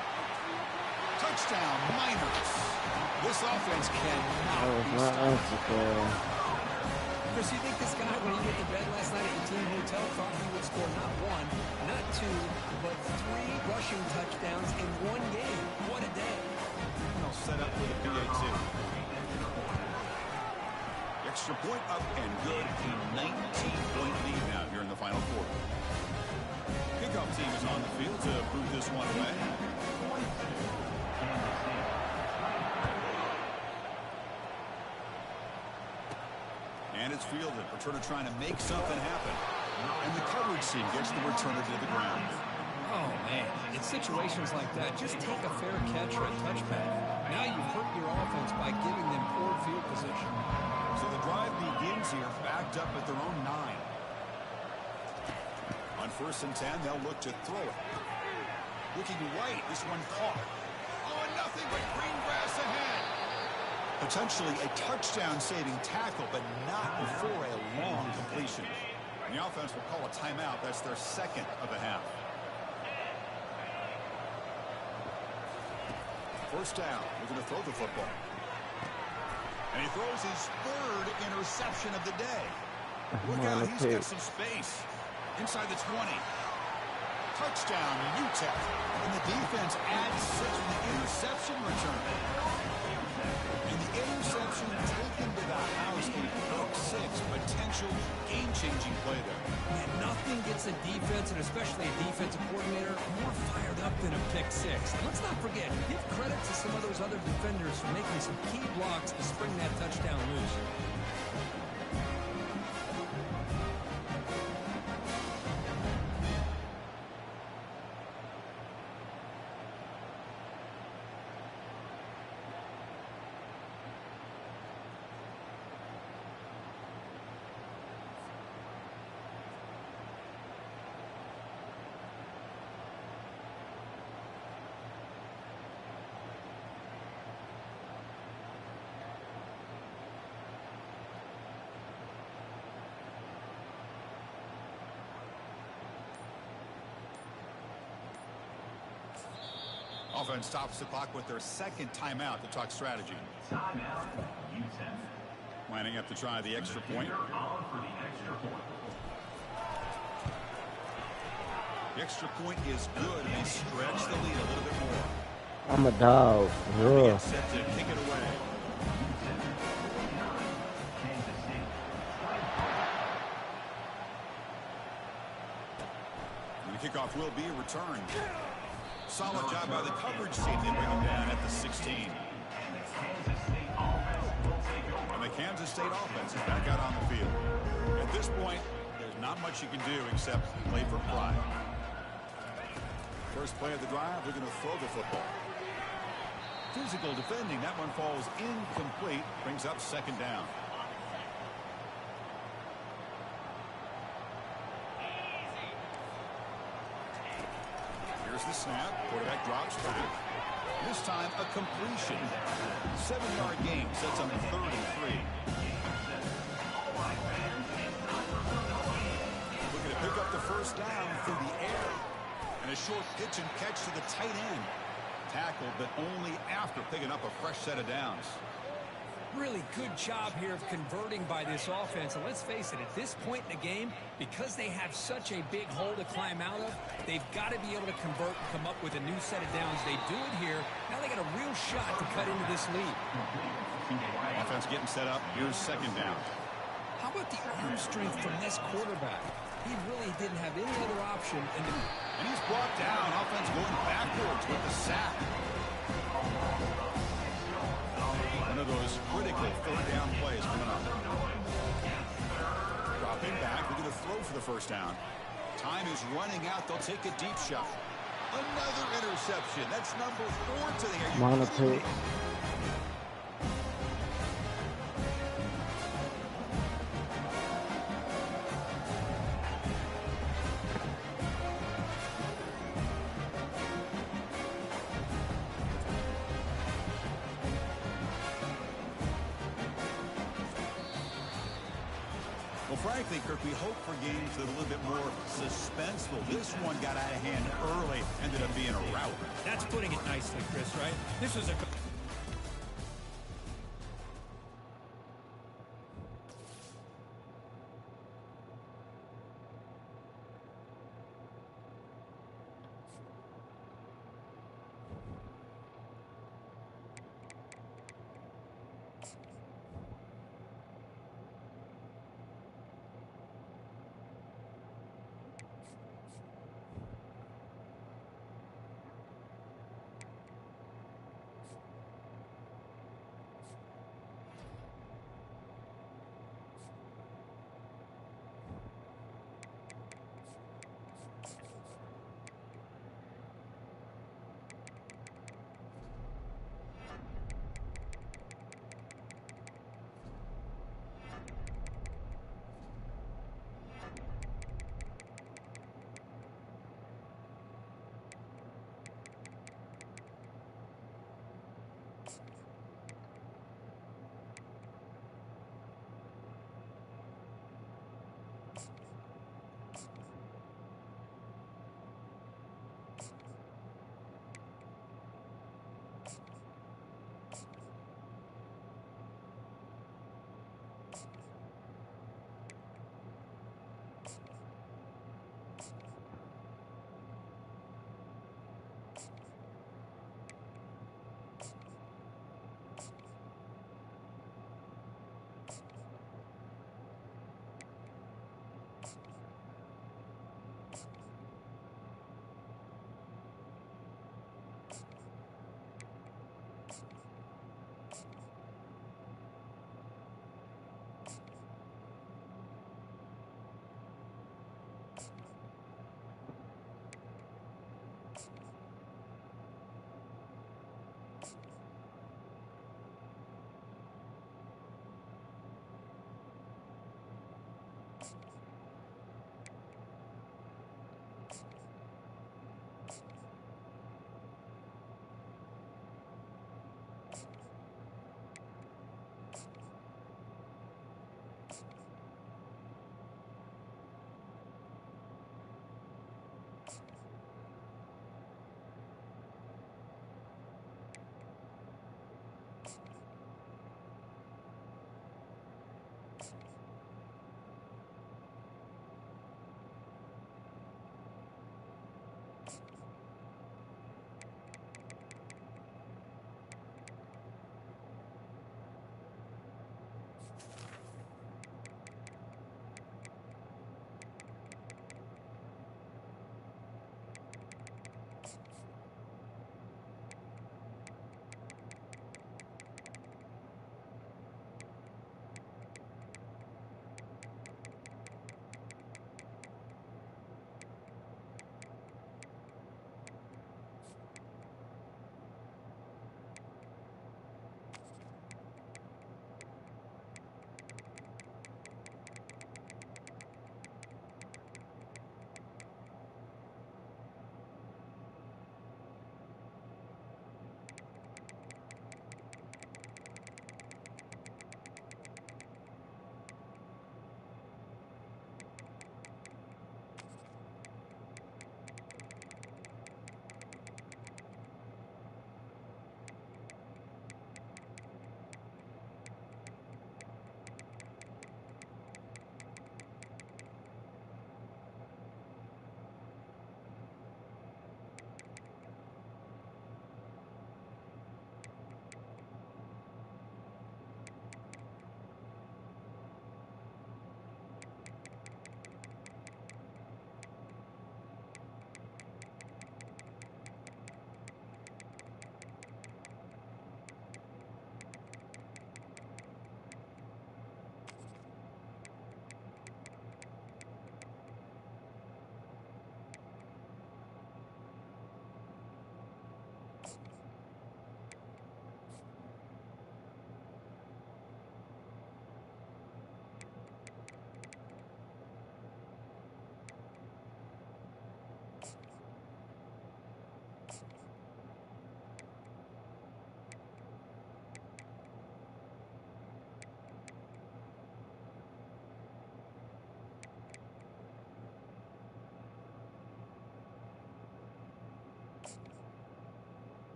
Touchdown, Miners. This offense cannot be stopped. Chris, you think this guy, when he went to bed last night at the team hotel, thought he would score not 1, not 2, but 3 rushing touchdowns in one game? What a day. I'll set up with a PAT. Extra point up and good. A 19-point lead now here in the final quarter. Kickoff team is on the field to prove this one away. And it's fielded. Returner trying to make something happen. And the coverage team gets the returner to the ground. Oh, man. In situations like that, just take a fair catch or a touchback. Now you've hurt your offense by giving them poor field position. So the drive begins here, backed up at their own 9. On 1st and 10, they'll look to throw it. Looking right, this one caught. Oh, and nothing but green grass ahead. Potentially a touchdown-saving tackle, but not before a long completion. And the offense will call a timeout. That's their second of the half. First down. We're going to throw the football. And he throws his third interception of the day. Look out, he's got some space. Inside the 20. Touchdown, UTEP. And the defense adds 6 with the interception return. And the interception taken to the house in pick 6. Potential game-changing play there. Man, nothing gets a defense, and especially a defensive coordinator, more fired up than a pick 6. And let's not forget, give credit to some of those other defenders for making some key blocks to spring that touchdown loose. Offense stops the clock with their second timeout to talk strategy. Timeout, UTEP. Lining up to try the extra point. The extra point is good, and they stretch the lead a little bit more. I'm a dog. Get set to kick it away. And the kickoff will be a return. Solid job by the coverage team. They bring him down at the 16. And the Kansas State offense is back out on the field. At this point, there's not much you can do except play for pride. First play of the drive, we're going to throw the football. Physical defending. That one falls incomplete. Brings up second down. Here's the snap. Quarterback drops back. This time a completion. 7-yard gain sets on 3rd and 3. Looking to pick up the first down through the air. And a short pitch and catch to the tight end. Tackled, but only after picking up a fresh set of downs. Really good job here of converting by this offense. And let's face it, at this point in the game, because they have such a big hole to climb out of, they've got to be able to convert and come up with a new set of downs. They do it here. Now they got a real shot to cut into this lead. Offense getting set up. Here's second down. How about the arm strength from this quarterback? He really didn't have any other option. And he's brought down. Offense going backwards with the sack. One of those critical 3rd down plays coming up. Dropping back. We're going to throw for the first down. Time is running out. They'll take a deep shot. Another interception. That's number 4 today. Well, frankly, Kirk, we hope for games that are a little bit more suspenseful. This one got out of hand early, ended up being a rout. That's putting it nicely, Chris, right? This was a...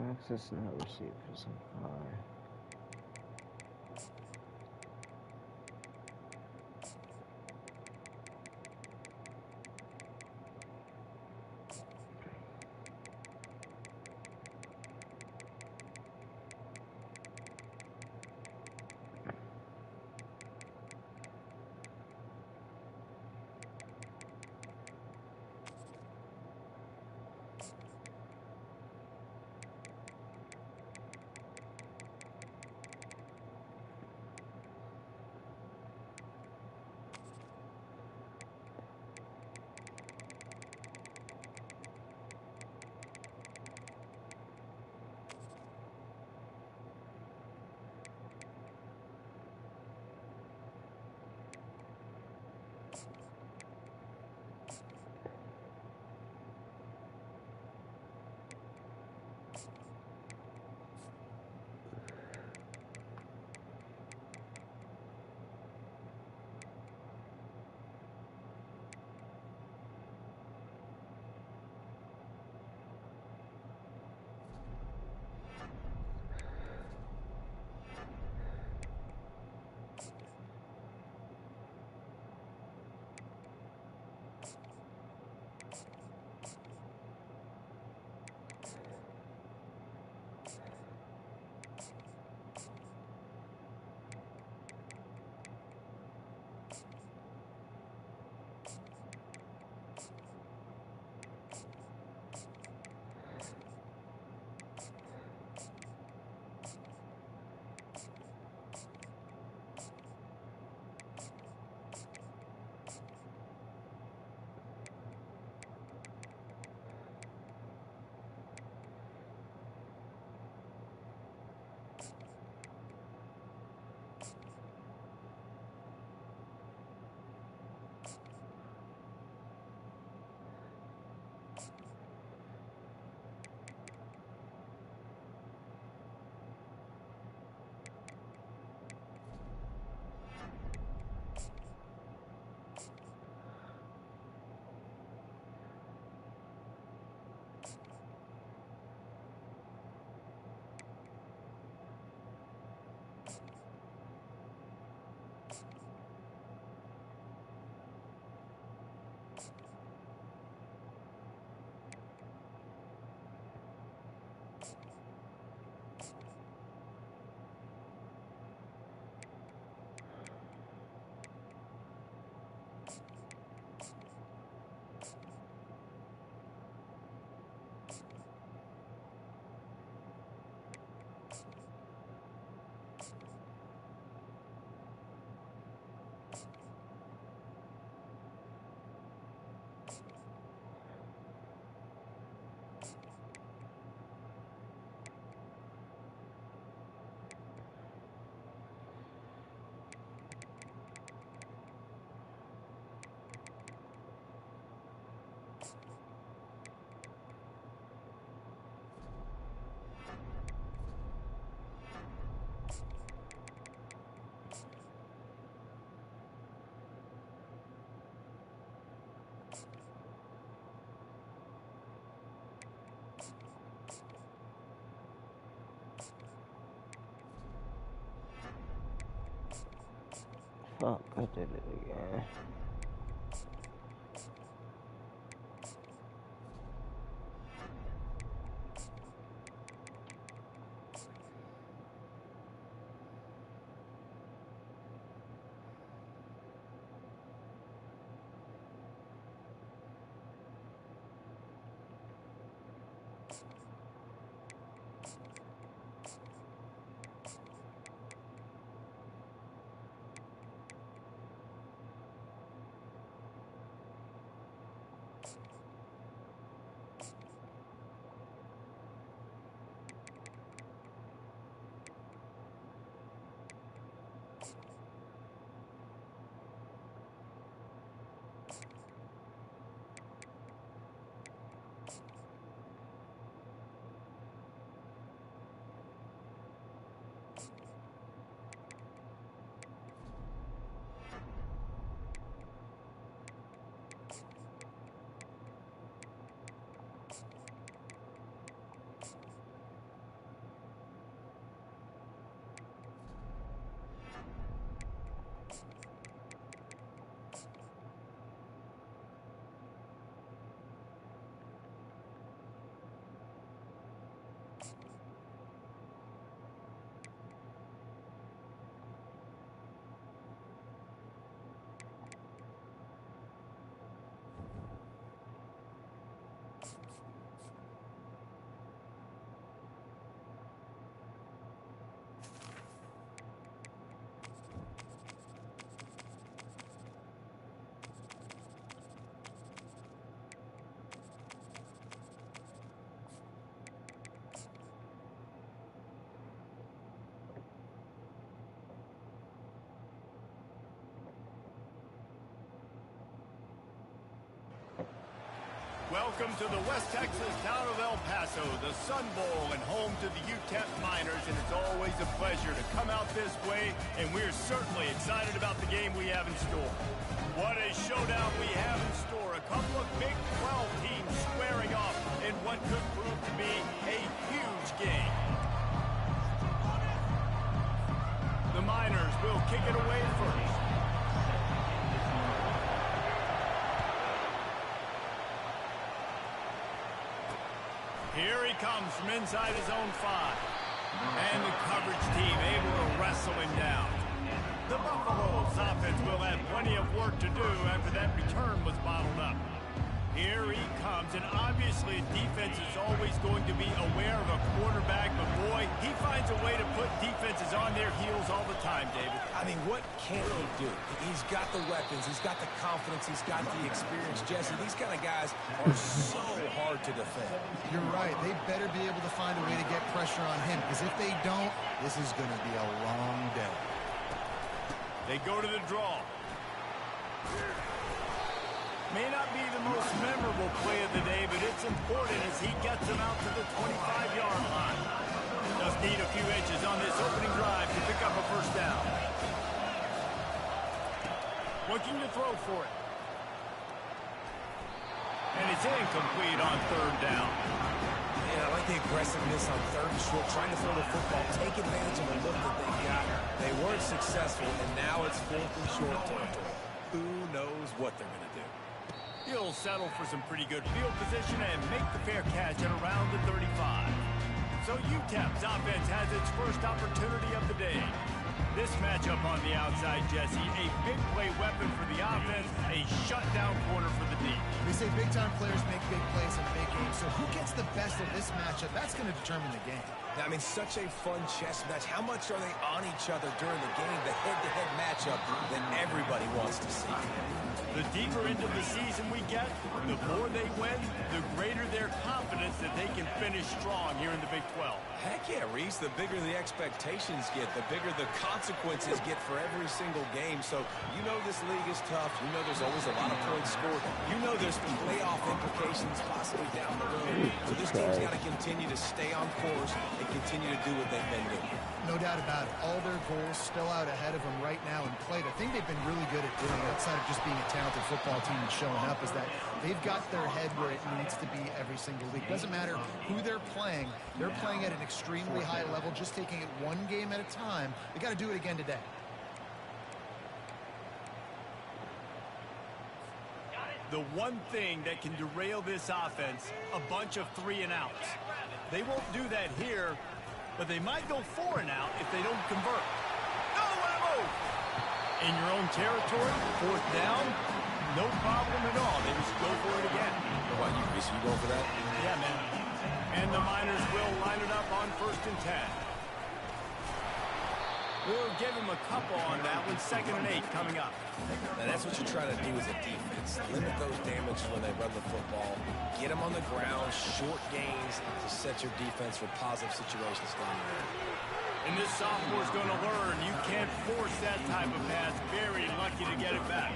Access now receivers on high. Fuck, I did it again. Welcome to the West Texas town of El Paso, the Sun Bowl and home to the UTEP Miners, and it's always a pleasure to come out this way, and we're certainly excited about the game we have in store. What a showdown we have in store. A couple of Big 12 teams squaring off in what could prove to be a huge game. The Miners will kick it away first. Here he comes from inside his own 5. And the coverage team able to wrestle him down. The Buffaloes offense will have plenty of work to do after that return was bottled up. Here he comes, and obviously defense is always going to be aware of a quarterback, but boy, he finds a way to put defenses on their heels all the time, David. I mean, what can he do? He's got the weapons, he's got the confidence, he's got the experience. Jesse, these kind of guys are so hard to defend. You're right. They better be able to find a way to get pressure on him, because if they don't, this is going to be a long day. They go to the draw. May not be the most memorable play of the day, but it's important as he gets them out to the 25-yard line. Just need a few inches on this opening drive to pick up a first down. Looking to throw for it. And it's incomplete on third down. Man, I like the aggressiveness on third and short, trying to throw the football, take advantage of the look that they got. They weren't successful, and now it's fourth and short territory. Who knows what they're going to do? He'll settle for some pretty good field position and make the fair catch at around the 35. So UTEP's offense has its first opportunity of the day. This matchup on the outside, Jesse, a big play weapon for the offense, a shutdown corner for the D. They say big-time players make big plays in big games, so who gets the best of this matchup? That's going to determine the game. I mean, such a fun chess match. How much are they on each other during the game, the head-to-head matchup that everybody wants to see? The deeper into the season we get, the more they win, the greater their confidence that they can finish strong here in the Big 12. Heck yeah, Reese. The bigger the expectations get, the bigger the consequences get for every single game. So you know this league is tough. You know there's always a lot of points scored. You know there's playoff implications possibly down the road. So this team's got to continue to stay on course and continue to do what they've been doing. No doubt about it. All their goals still out ahead of them right now in play. The thing they've been really good at doing, outside of just being a talented football team and showing up, is that they've got their head where it needs to be every single week. Doesn't matter who they're playing at an extremely high level, just taking it one game at a time. They got to do it again today. The one thing that can derail this offense, a bunch of 3 and outs. They won't do that here, but they might go 4 and out if they don't convert. No, move! In your own territory, 4th down, no problem at all. They just go for it again. What, you go for that? Yeah, man. And the Miners will line it up on 1st and 10. We'll give him a couple on that one. 2nd and 8 coming up. And that's what you're trying to do as a defense. Limit those damages when they run the football. Get them on the ground, short gains to set your defense for positive situations down the road. And this sophomore's going to learn you can't force that type of pass. Very lucky to get it back.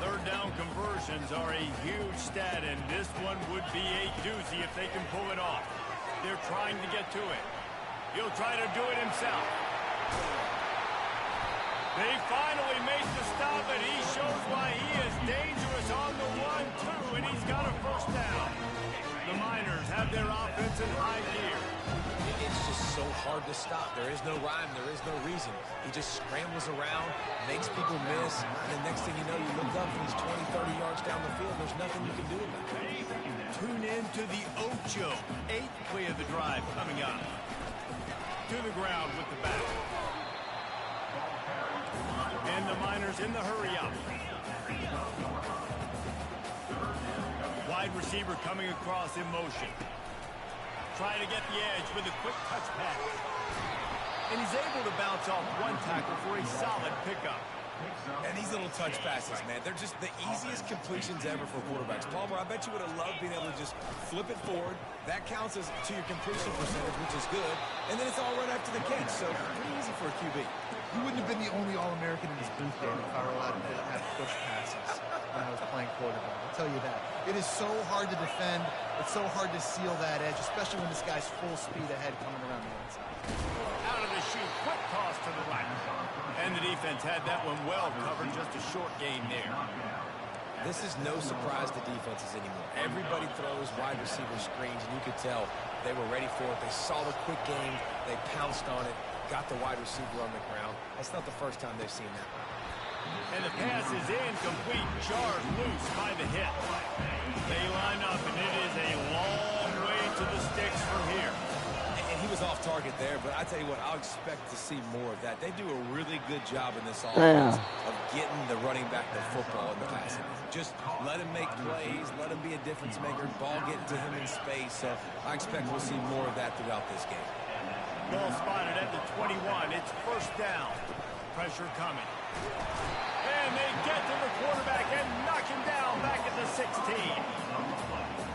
3rd down conversions are a huge stat, and this one would be a doozy if they can pull it off. They're trying to get to it. He'll try to do it himself. They finally make the stop, and he shows why he is dangerous on the 1-2, and he's got a first down. The Miners have their offense in high gear. It's just so hard to stop. There is no rhyme. There is no reason. He just scrambles around, makes people miss, and the next thing you know, you look up and he's 20, 30 yards down the field. There's nothing you can do about it. Tune in to the Ocho. 8th play of the drive coming up. To the ground with the back. And the Miners in the hurry up. Wide receiver coming across in motion. Trying to get the edge with a quick touch pass. And he's able to bounce off one tackle for a solid pickup. And these little touch passes, man, they're just the easiest completions ever for quarterbacks. Palmer, I bet you would have loved being able to just flip it forward. That counts as to your completion percentage, which is good. And then it's all right after the catch, so pretty easy for a QB. He wouldn't have been the only All-American in his booth game if I were allowed to have push passes. when I was playing quarterback. I'll tell you that. It is so hard to defend. It's so hard to seal that edge, especially when this guy's full speed ahead coming around the outside. Out of the chute, quick toss to the right. And the defense had that one well covered, just a short gain there. This is no surprise to defenses anymore. Everybody throws wide receiver screens, and you could tell they were ready for it. They saw the quick game. They pounced on it, got the wide receiver on the ground. That's not the first time they've seen that. And the pass is incomplete, jarred loose by the hit. They line up, and it is a long way to the sticks from here. And he was off target there, but I tell you what, I'll expect to see more of that. They do a really good job in this offense of getting the running back the football in the passing. Just let him make plays, let him be a difference maker, ball getting to him in space. So I expect we'll see more of that throughout this game. Ball spotted at the 21. It's first down. Pressure coming. And they get to the quarterback and knock him down back at the 16.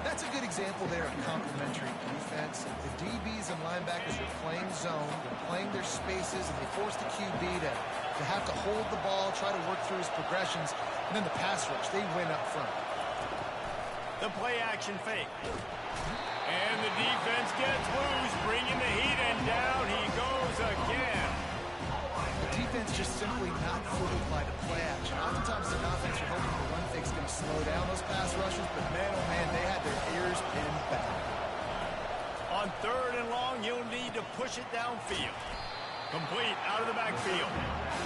That's a good example there of complementary defense. The DBs and linebackers are playing zone, they're playing their spaces, and they force the QB to have to hold the ball, try to work through his progressions, and then the pass rush, they win up front. The play action fake. And the defense gets loose, bringing the heat, and down he goes again. The defense just simply not fooled by the play action. Oftentimes the offense are hoping the run fake's going to slow down those pass rushes, but man, oh man, they had their ears pinned back. On third and long, you'll need to push it downfield. Complete out of the backfield.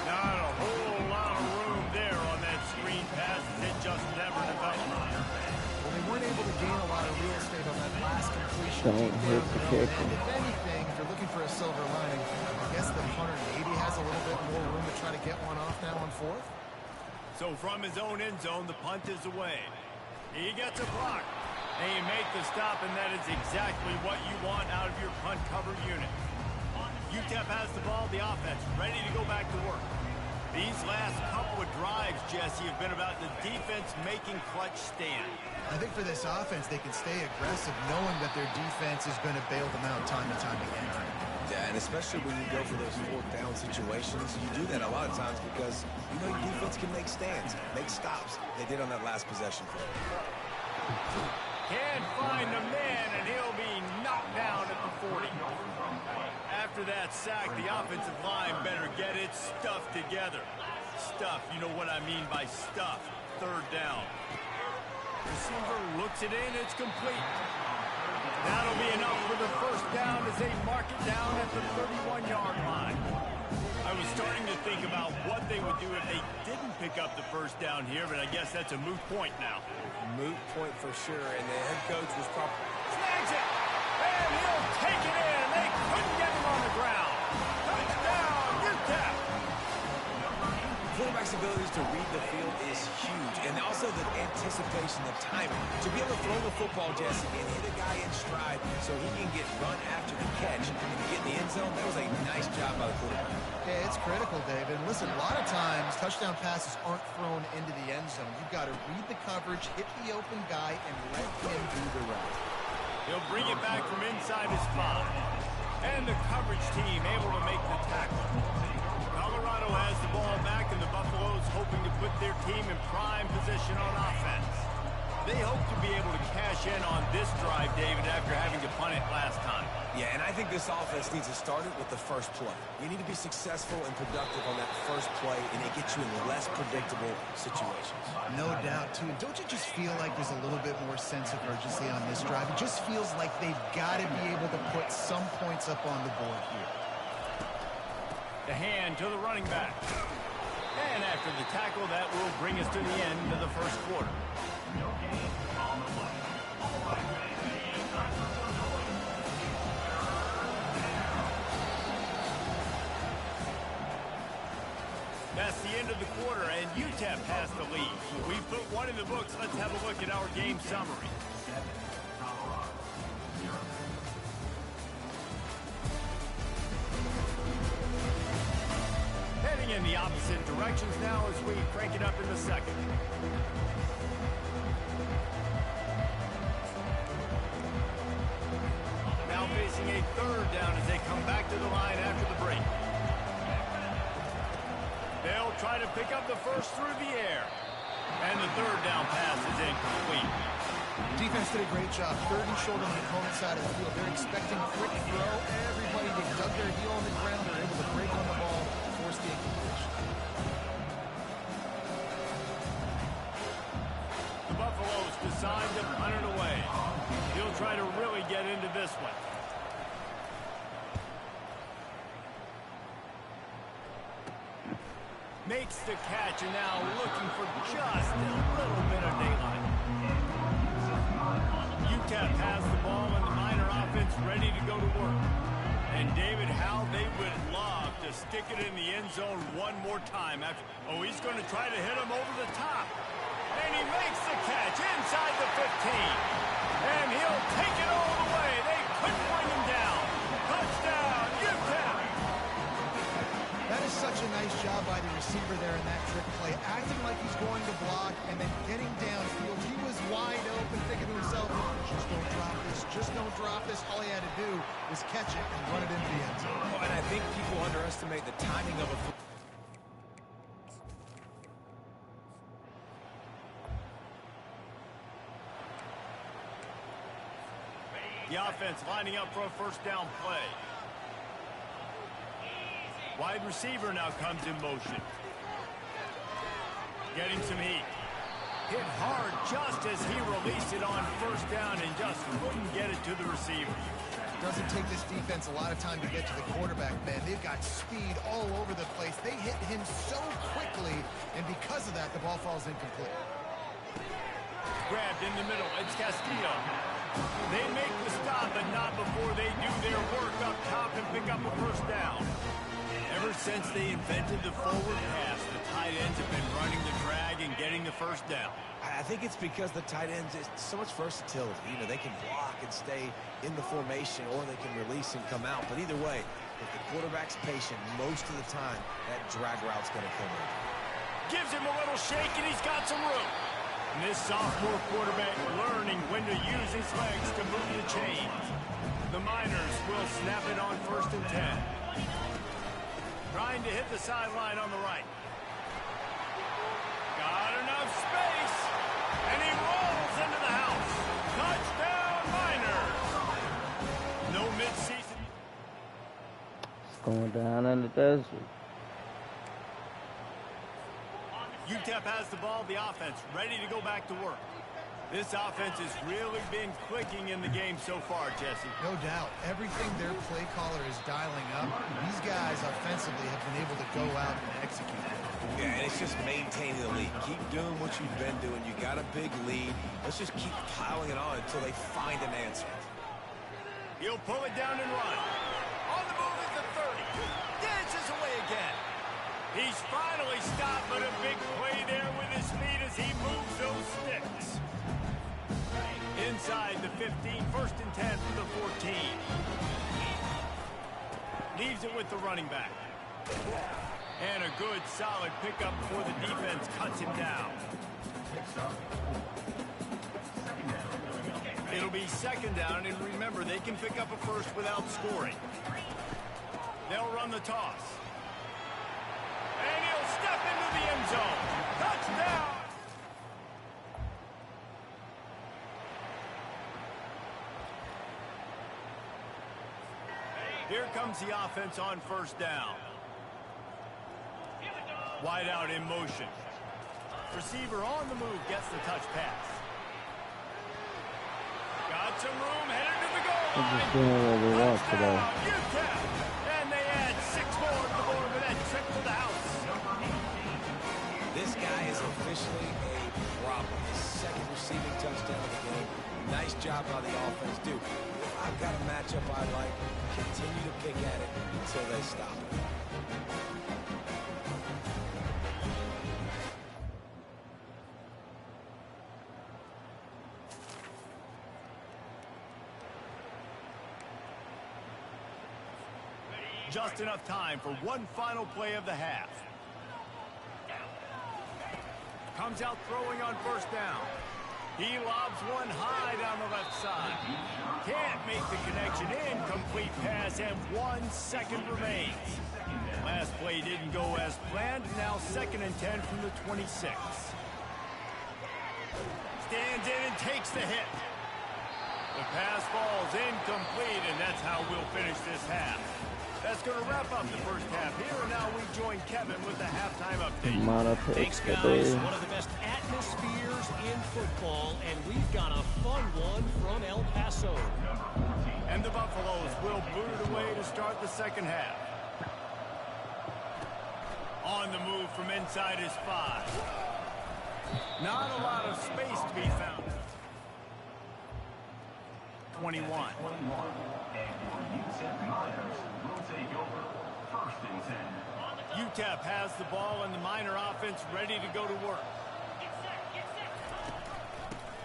Not a whole lot of room there on that screen pass. It just never developed. Well, they weren't able to gain a lot of real estate on that last completion. Don't hit the kick. And if anything, if you're looking for a silver lining, I guess the punter maybe has a little bit more room to try to get one off now on fourth. So from his own end zone, the punt is away. He gets a block. They make the stop, and that is exactly what you want out of your punt cover unit. UTEP has the ball, the offense ready to go back to work. These last couple of drives, Jesse, have been about the defense making clutch stand. I think for this offense, they can stay aggressive knowing that their defense is going to bail them out time and time again. Yeah, and especially when you go for those fourth down situations, you do that a lot of times because you know your defense can make stands, make stops. They did on that last possession play. Can't find the man, and he'll be knocked down at the 40. After that sack, the offensive line better get its stuff together. Stuff, you know what I mean by stuff. Third down. Receiver looks it in, it's complete. That'll be enough for the first down as they mark it down at the 31-yard line. I was starting to think about what they would do if they didn't pick up the first down here, but I guess that's a moot point now. Moot point for sure, and the head coach was probably... Snags it! And he'll take it in! They couldn't get him on the ground! Touchdown, UTEP! Quarterback's abilities to read the field is huge, and also the anticipation, the timing. To be able to throw the football, Jesse, and hit a guy in stride so he can get run after the catch and get in the end zone, that was a nice job by the quarterback. Yeah, it's critical, David. And listen, a lot of times touchdown passes aren't thrown into the end zone. You've got to read the coverage, hit the open guy, and let him do the rest. He'll bring it back from inside his 5. And the coverage team able to make the tackle. Colorado has the ball back, and the Buffaloes hoping to put their team in prime position on offense. They hope to be able to cash in on this drive, David, after having to punt it last time. Yeah, and I think this offense needs to start it with the first play. You need to be successful and productive on that first play, and it gets you in less predictable situations. No doubt, too. Don't you just feel like there's a little bit more sense of urgency on this drive? It just feels like they've got to be able to put some points up on the board here. The hand to the running back. And after the tackle, that will bring us to the end of the first quarter. That's the end of the quarter, and UTEP has the lead. We've put one in the books. Let's have a look at our game summary. Heading in the opposite directions now as we crank it up in the second. Now facing a third down as they come back to the line after the break. They'll try to pick up the first through the air. And the third down pass is incomplete. Defense did a great job. Third and short on the opponent's side of the field. They're expecting quick throw. Everybody dug their heel on the ground. They're able to break on the ball, force the incompletion. The Buffaloes decide to punt it away. He'll try to really get into this one. Makes the catch and now looking for just a little bit of daylight. UTEP has the ball and the Miner offense ready to go to work. And David, how they would love to stick it in the end zone one more time. Oh, he's going to try to hit him over the top. And he makes the catch inside the 15. And he'll take it all the way. They couldn't bring him down. Touchdown, UTEP! That is such a nice job by the receiver there in that trick play, acting like he's going to block and then getting downfield. He was wide open, thinking to himself, just don't drop this, just don't drop this. All he had to do was catch it and run it into the end zone. Oh, and I think people underestimate the timing of a football. The offense lining up for a first down play. Wide receiver now comes in motion. Getting some heat. Hit hard just as he released it on first down and just couldn't get it to the receiver. Doesn't take this defense a lot of time to get to the quarterback, man. They've got speed all over the place. They hit him so quickly, and because of that, the ball falls incomplete. Grabbed in the middle. It's Castillo. They make the stop, but not before they do their work up top and pick up a first down. Ever since they invented the forward pass, the tight ends have been running the drag and getting the first down. I think it's because the tight ends, it's so much versatility. You know, they can block and stay in the formation, or they can release and come out. But either way, if the quarterback's patient, most of the time, that drag route's going to come in. Gives him a little shake, and he's got some room. And this sophomore quarterback learning when to use his legs to move the chains. The Miners will snap it on 1st and 10. Trying to hit the sideline on the right. Got enough space. And he rolls into the house. Touchdown, Miners. No midseason. It's going down in the desert. UTEP has the ball, the offense ready to go back to work. This offense has really been clicking in the game so far, Jesse. No doubt. Everything their play caller is dialing up, these guys offensively have been able to go out and execute. Yeah, and it's just maintaining the lead. Keep doing what you've been doing. You got a big lead. Let's just keep piling it on until they find an answer. He'll pull it down and run. On the move at the 30. Dances away again. He's finally stopped, but a big play there with his feet as he moves those sticks. Inside the 15, 1st and 10 from the 14. Leaves it with the running back. And a good, solid pickup before the defense cuts him down. It'll be 2nd down, and remember, they can pick up a first without scoring. They'll run the toss. And he'll step into the end zone. Touchdown! Here comes the offense on 1st down. Wide out in motion. Receiver on the move gets the touch pass. Got some room, headed to the goal line. They're just doing what we want today. UTEP. And they add 6 more to the board with that trip to the house. This guy is officially a problem. His 2nd receiving touchdown of the game. Nice job by the offense, dude. I've got a matchup I like. Continue to pick at it until they stop it. Just enough time for one final play of the half. Comes out throwing on 1st down. He lobs one high down the left side. Can't make the connection. Incomplete pass, and 1 second remains. Last play didn't go as planned. Now 2nd and 10 from the 26. takes the hit. The pass falls incomplete, and that's how we'll finish this half. That's going to wrap up the first half here, and now we join Kevin with the halftime update. Thanks, guys. One of the best atmospheres in football, and we've got a fun one from El Paso. And the Buffaloes will boot it away to start the second half. On the move from inside his 5. Not a lot of space to be found. 21. UTEP has the ball and the Miner offense ready to go to work.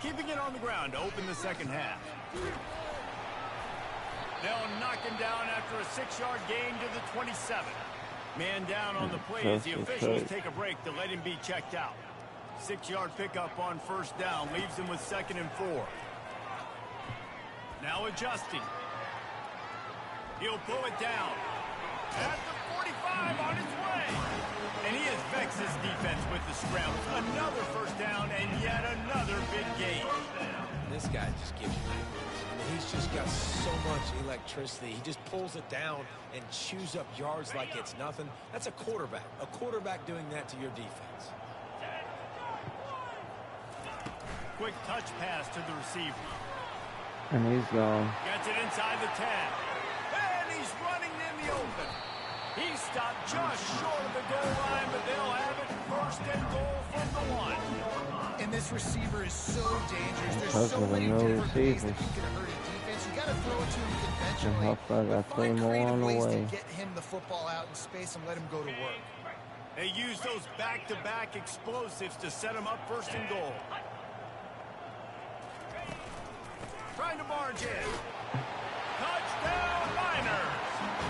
Keeping it on the ground to open the second half. They'll knock him down after a 6-yard gain to the 27. Man down on the play as the officials take a break to let him be checked out. 6-yard pickup on first down leaves him with 2nd and 4. Now adjusting. He'll pull it down. At the 45 on his way. And he has vexed his defense with the scramble. Another first down and yet another big gain. This guy just gives you nightmares. I mean, he's just got so much electricity. He just pulls it down and chews up yards like it's nothing. That's a quarterback. A quarterback doing that to your defense. Quick touch pass to the receiver. And he's gone. Gets it inside the 10. And he's running in the open. He stopped just short of the goal line, but they'll have it 1st and goal from the 1. And this receiver is so dangerous. There's so many different ways that he can hurt a defense. You got to throw it to him conventionally. Got 3 more on the ways way. to get him the football out in space and let him go to work. They use those back-to-back explosives to set him up 1st and goal. Trying to barge in. Touchdown, Miners.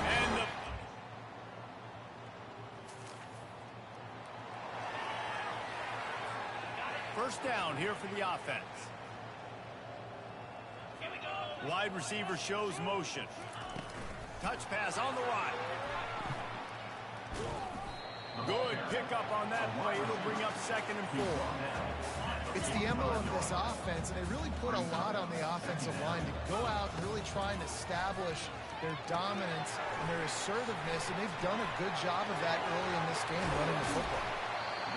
And the first down here for the offense. Wide receiver shows motion. Touch pass on the right. Good pickup on that play. It'll bring up 2nd and 4. It's the MO of this offense, and they really put a lot on the offensive line to go out and really try and establish their dominance and their assertiveness, and they've done a good job of that early in this game running the football.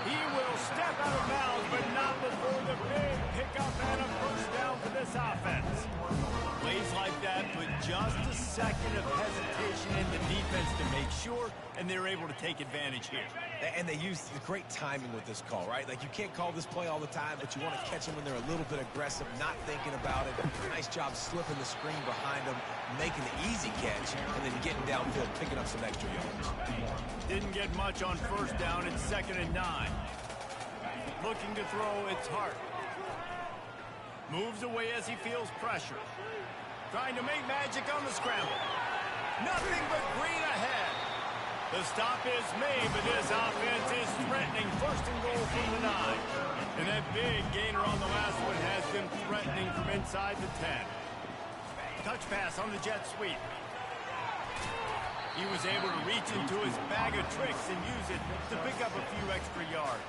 He will step out of bounds, but not before the big pickup and a first down for this offense. Plays like that put just a second of hesitation in the defense to make sure, and they're able to take advantage here. And they use the great timing with this call, right? Like, you can't call this play all the time, but you want to catch them when they're a little bit aggressive, not thinking about it. Nice job slipping the screen behind them, making the easy catch, and then getting downfield, picking up some extra yards. Didn't get much on first down. It's 2nd and 9. Looking to throw, it's Hart. Moves away as he feels pressure. Trying to make magic on the scramble. Nothing but green ahead. The stop is made, but this offense is threatening 1st and goal from the 9. And that big gainer on the last one has them threatening from inside the 10. Touch pass on the jet sweep. He was able to reach into his bag of tricks and use it to pick up a few extra yards.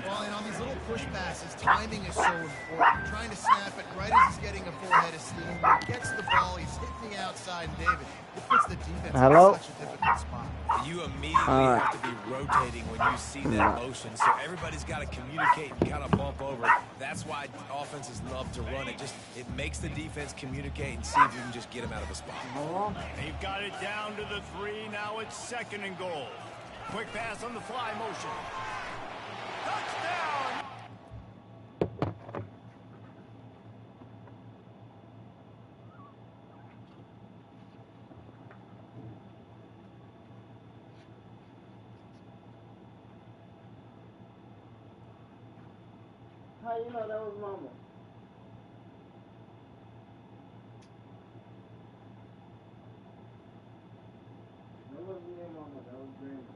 Well, and on these little push passes, timing is so important. Trying to snap it right as he's getting a full head of steam. When he gets the ball, he's hitting the outside, and David, it puts the defense in such a difficult spot. You immediately have to be rotating when you see that motion, so everybody's got to communicate and kind of bump over. That's why offenses love to run it. It makes the defense communicate and see if you can just get him out of a spot. They've got it down to the 3. Now it's 2nd and goal. Quick pass on the fly motion. Touchdown! How you know that was Mama? That wasn't me, Mama. That was Grandma.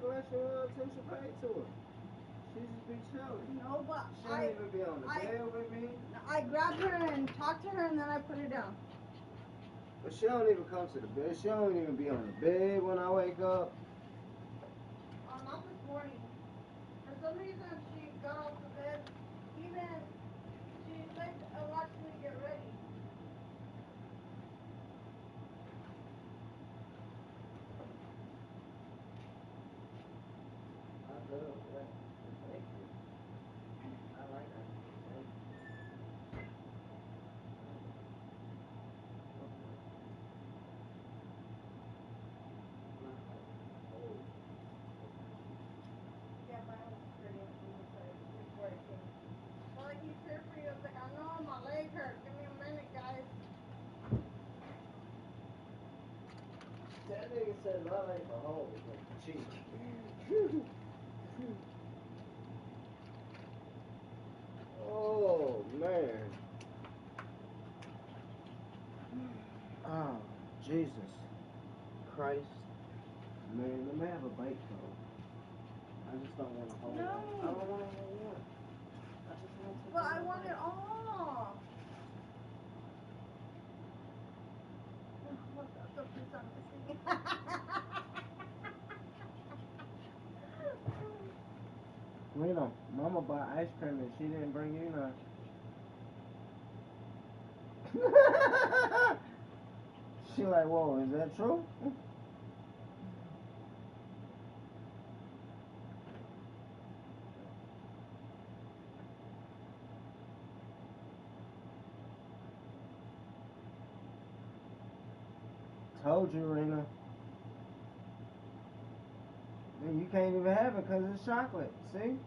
acting like she want attention paid to her. She just be chilling. No, but She don't even be on the bed with me. I grabbed her and talked to her, and then I put her down. But she don't even come to the bed. She don't even be on the bed when I wake up. Not this morning. For some reason, she got off the bed. Even she said, watch me get ready. I love that. Thank you. I like that. Thank you. Yeah, my own pretty before it came. Well, he's here for you. I was like, I know my leg hurt. Give me a minute, guys. That nigga said my life a hole. Cheap. Oh, man. Oh, Jesus Christ. Man, let me have a bite, though. I just don't want to hold No. on. I don't want to hold on. I just want to. But I want it all. Look, that's the piece I'm missing. Lena, Mama bought ice cream and she didn't bring you none. She like, whoa, is that true? Told you, Rena. And you can't even have it because it's chocolate. See?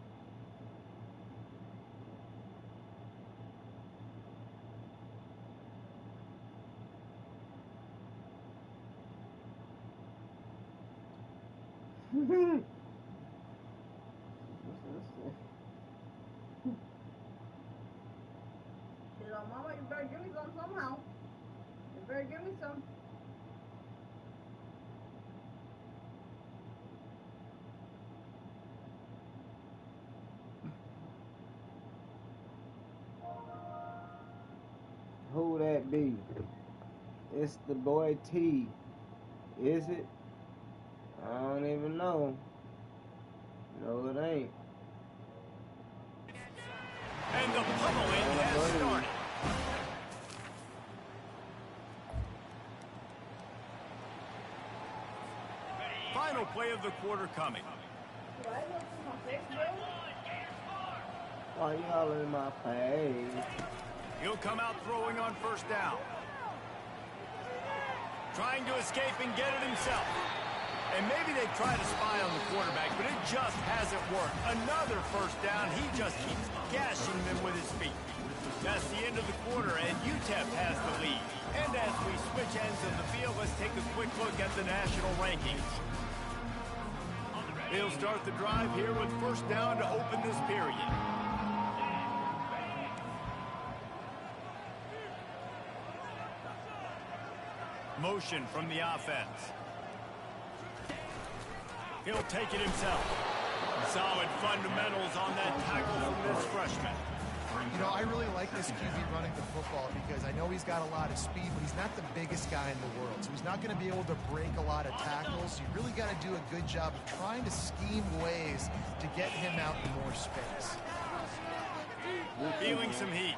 She's like, Mama, you better give me some somehow. You better give me some. Who that be? It's the boy T. Is it? I don't even know. No, it ain't. And the pummeling has started. Final play of the quarter coming. Do I look for my face, bro? Why you hollering in my face? He'll come out throwing on first down. Trying to escape and get it himself. And maybe they try to spy on the quarterback, but it just hasn't worked. Another first down. He just keeps gashing them with his feet. That's the end of the quarter, and UTEP has the lead. And as we switch ends of the field, let's take a quick look at the national rankings. They'll start the drive here with first down to open this period. Motion from the offense. He'll take it himself. Solid fundamentals on that tackle from this freshman. You know, I really like this QB running the football because I know he's got a lot of speed, but he's not the biggest guy in the world. So he's not going to be able to break a lot of tackles. So you really got to do a good job of trying to scheme ways to get him out in more space. Feeling some heat.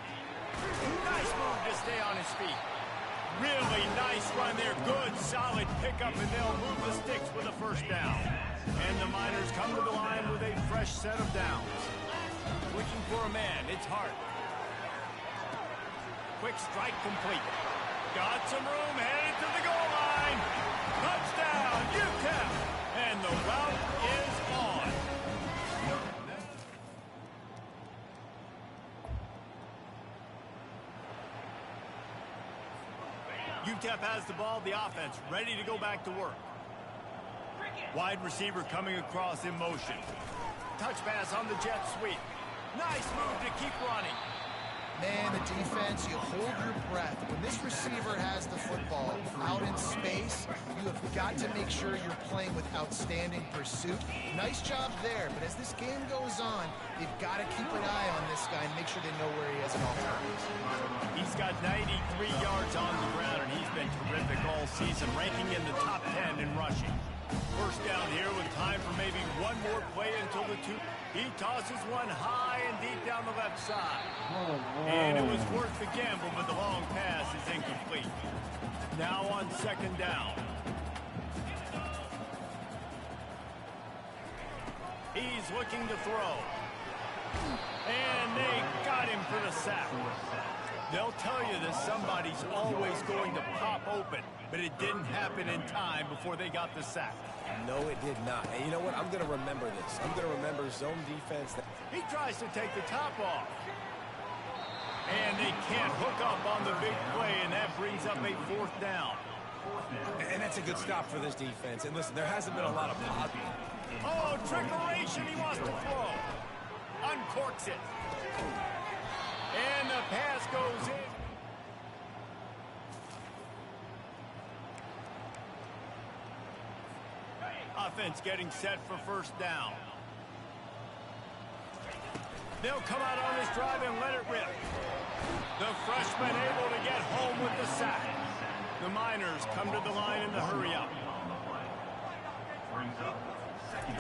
Nice move to stay on his feet. Really nice run there. Good, solid pickup, and they'll move the sticks with a first down. And the Miners come to the line with a fresh set of downs. Looking for a man. It's Hart. Quick strike complete. Got some room, headed to the goal line. Touchdown, UTEP. And the route is on. UTEP has the ball, the offense ready to go back to work. Wide receiver coming across in motion. Touch pass on the jet sweep. Nice move to keep running. Man, the defense, you hold your breath. When this receiver has the football out in space, pace, you have got to make sure you're playing with outstanding pursuit. Nice job there, but as this game goes on, they've got to keep an eye on this guy and make sure they know where he is at all times. He's got 93 yards on the ground, and he's been terrific all season, ranking in the top 10 in rushing. First down here with time for maybe one more play until the two. He tosses one high and deep down the left side. And it was worth the gamble, but the long pass is incomplete. Now on second down. He's looking to throw. And they got him for the sack. They'll tell you that somebody's always going to pop open, but it didn't happen in time before they got the sack. No, it did not. And you know what? I'm going to remember this. I'm going to remember zone defense. He tries to take the top off. And they can't hook up on the big play, and that brings up a fourth down. And that's a good stop for this defense. And listen, there hasn't been a lot of positive. Oh, trickeration. He wants to throw. Uncorks it. And the pass goes in. Offense getting set for first down. They'll come out on this drive and let it rip. The freshman able to get home with the sack. The Miners come to the line in the hurry up.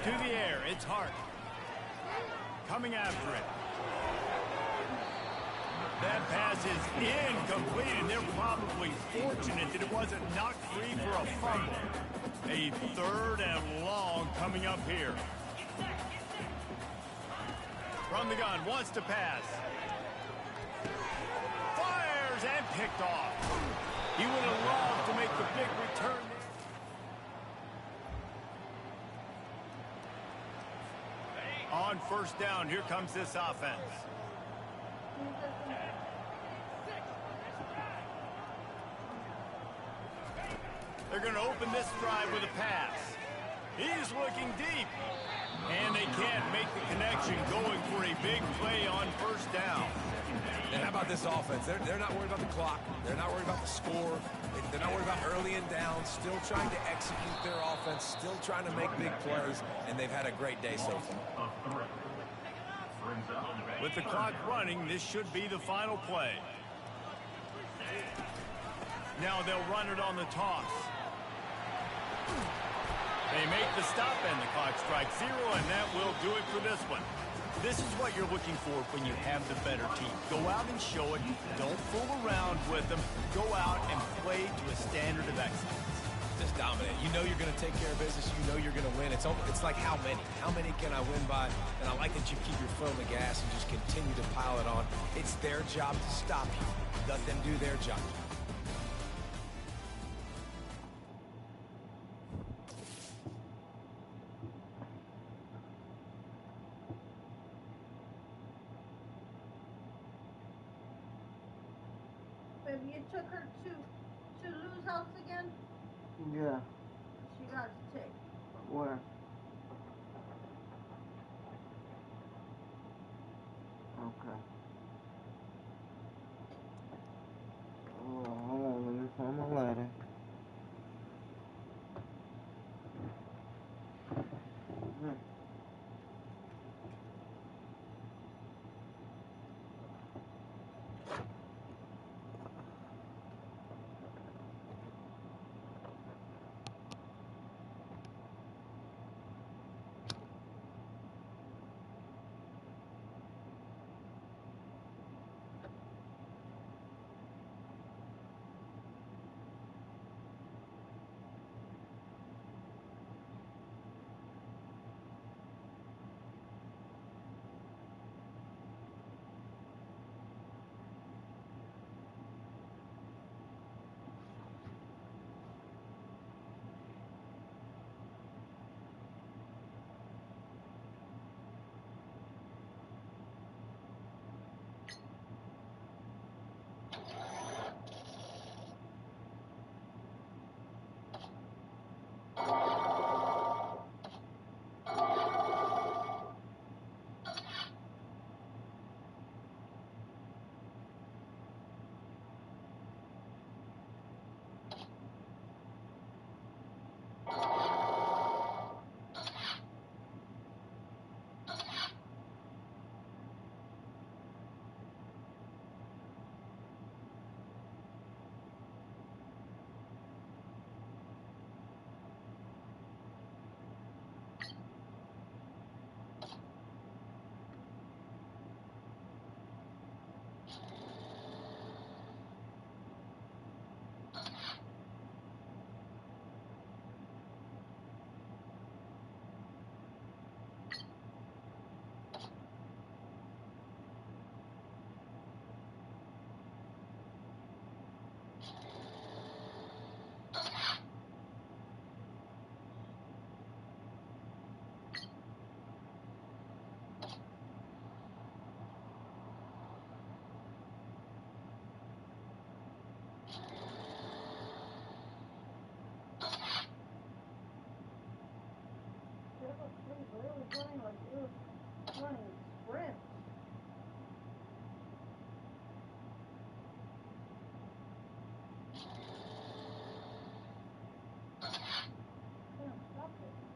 To the air, it's Hart. Coming after it. That pass is incomplete, and they're probably fortunate that it wasn't knocked free for a fumble. A third and long coming up here. From the gun, wants to pass. Fires and picked off. He would have loved to make the big return. On first down, here comes this offense. They're going to open this drive with a pass. He's looking deep. And they can't make the connection, going for a big play on first down. And how about this offense? They're not worried about the clock. They're not worried about the score. They're not worried about early and down. Still trying to execute their offense. Still trying to make big plays. And they've had a great day so far. With the clock running, this should be the final play. Now they'll run it on the toss. They make the stop and the clock strikes 0, and that will do it for this one. This is what you're looking for when you have the better team. Go out and show it. Don't fool around with them. Go out and play to a standard of excellence. Just dominate. You know you're going to take care of business. You know you're going to win. It's like how many? How many can I win by? And I like that you keep your foot on the gas and just continue to pile it on. It's their job to stop you. Let them do their job. Babe, you took her to Lou's house again? Yeah. She got to take. Where? Okay. Oh, hold on, let me find my ladder. running like it was running sprints. Couldn't stop it.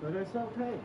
But it's okay.